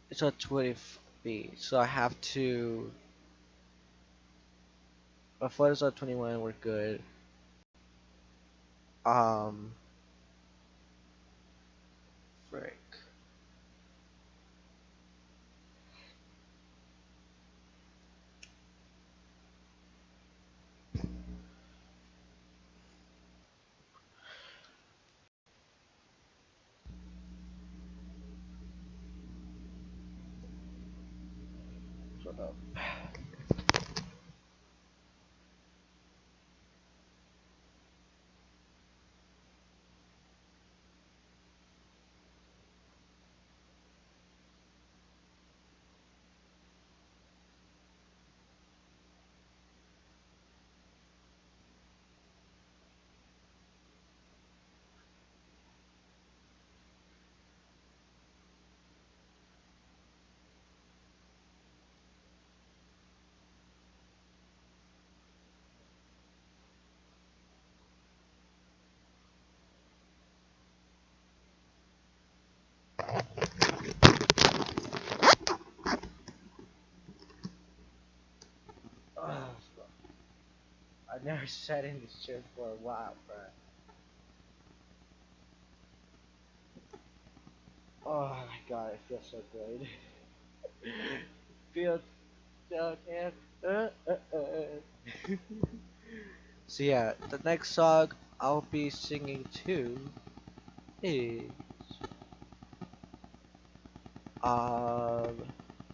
It's a 20 feet, so I have to. My foot is at 21. We're good. Frick. Shut up. Ugh. I've never sat in this chair for a while, bruh. Oh my god, it feels so good. Feels so damn. So yeah, the next song I'll be singing to is um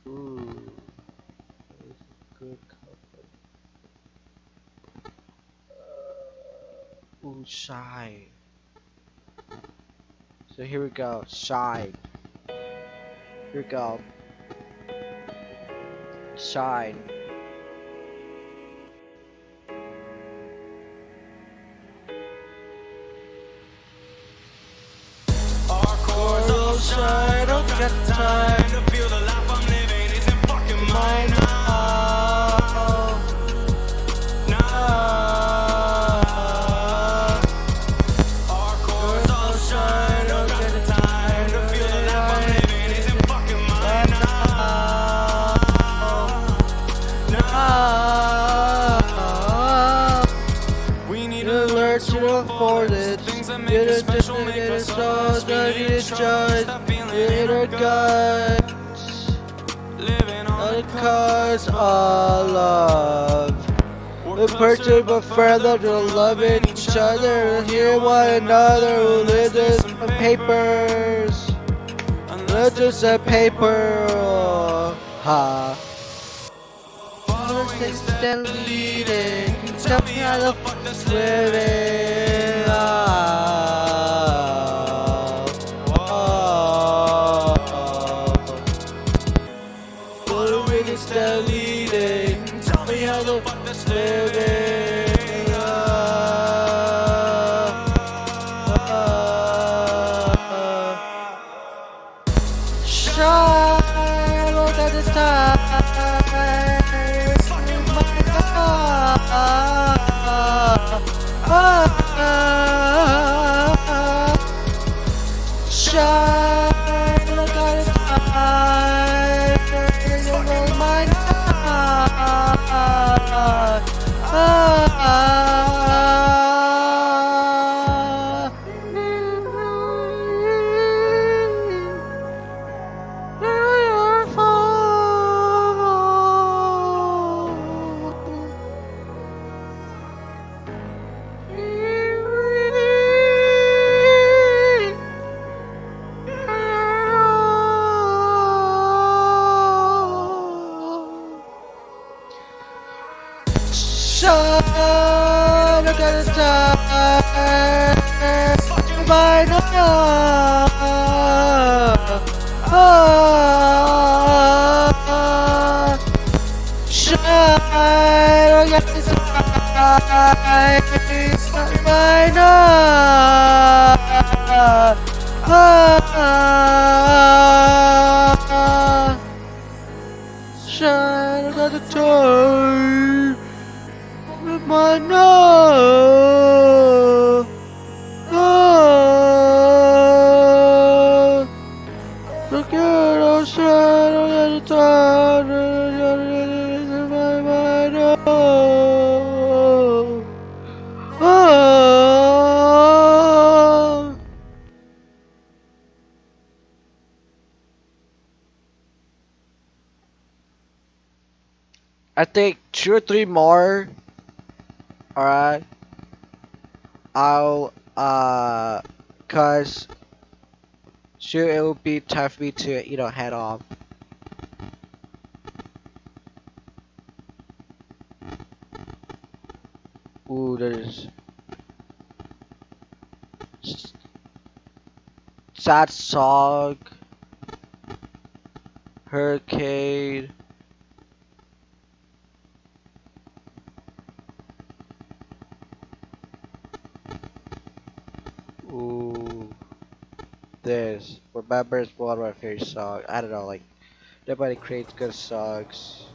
ooh, it's a good couple. Ooh, Shine. So here we go, Shine. Here we go. Shine. Our cores all shine, don't get time to feel the life I'm living isn't fucking mine now. Our cores all shine, don't get time to feel the life I'm living isn't fucking mine now. We need to learn to afford it. Things that make us special, make us us. We need to trust that feeling in our guts. Living on the Cause all love. We pursue but further to loving each other, hear one another who live this papers. Not just a paper. Ha. All the things deleted. Tell me how the fuck that's living. All the things deleted. Tell me how the fuck that's living. Shine, look at the stars. Shine, look at the stars. You're my Shine, look at the stars. By now. Shine, look at the stars. By now. Shine, look at the stars. My no. Look at the sun, look at the sun, my no. I think 2 or 3 more. Alright. I'll cause sure it will be time for me to, head off. Ooh, there's sad song, hurricane. Ooh, this Remember is one of my favorite songs. I don't know, like nobody creates good songs.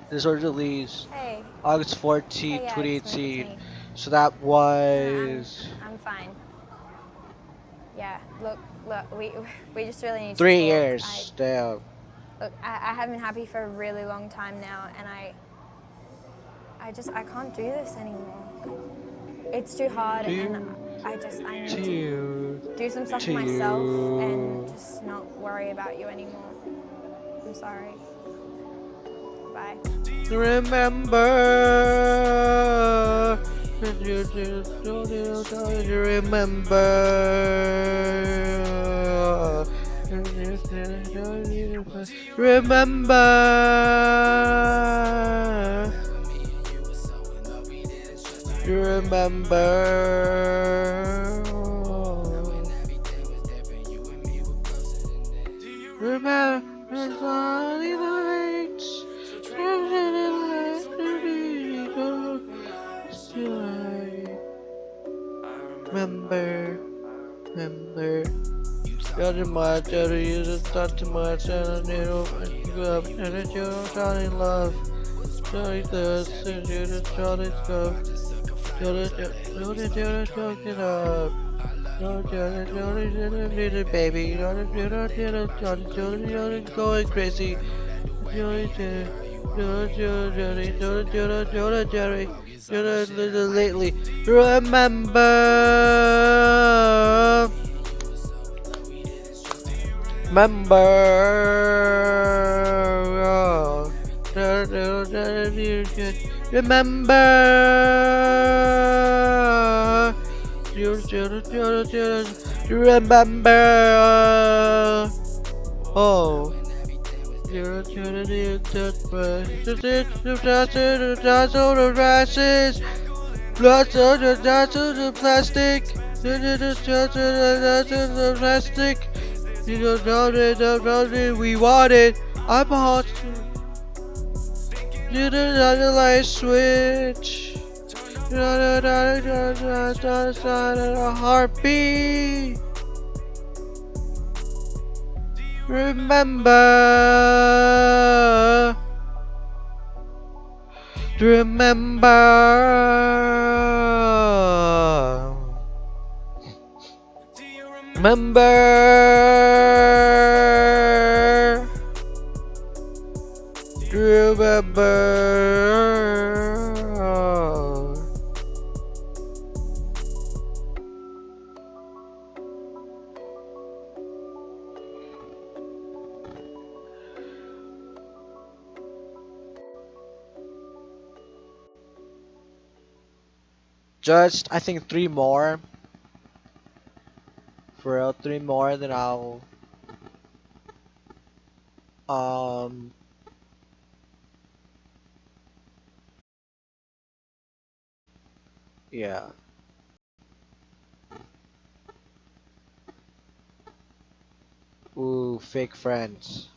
This was released Hey, August 14, hey, yeah, it's 2018. me. So that No, was I'm fine. Yeah, look, we just really need to 3 talk. years. Damn. Look, I have been happy for a really long time now, and I can't do this anymore. It's too hard, and I need to do some stuff for myself and just not worry about you anymore. I'm sorry. Bye. Remember, remember sunny nights. Remember. You're too much, you just not too much, and I need to you up, and it's your Johnny love. Johnny does, and you just Johnny stuff. Johnny, choke it up. Johnny, baby. Johnny, going crazy. Johnny, lately. Remember. Remember. Remember. Oh. You're trying to touch my lots of the plastic. Plastic. You don't know it. We want it. I'm hot. You don't know the light switch. You don't know a heartbeat. Remember. Remember. Remember. Remember. Just, I think 3 more. For real, 3 more, then I'll, um, yeah. Ooh, fake friends.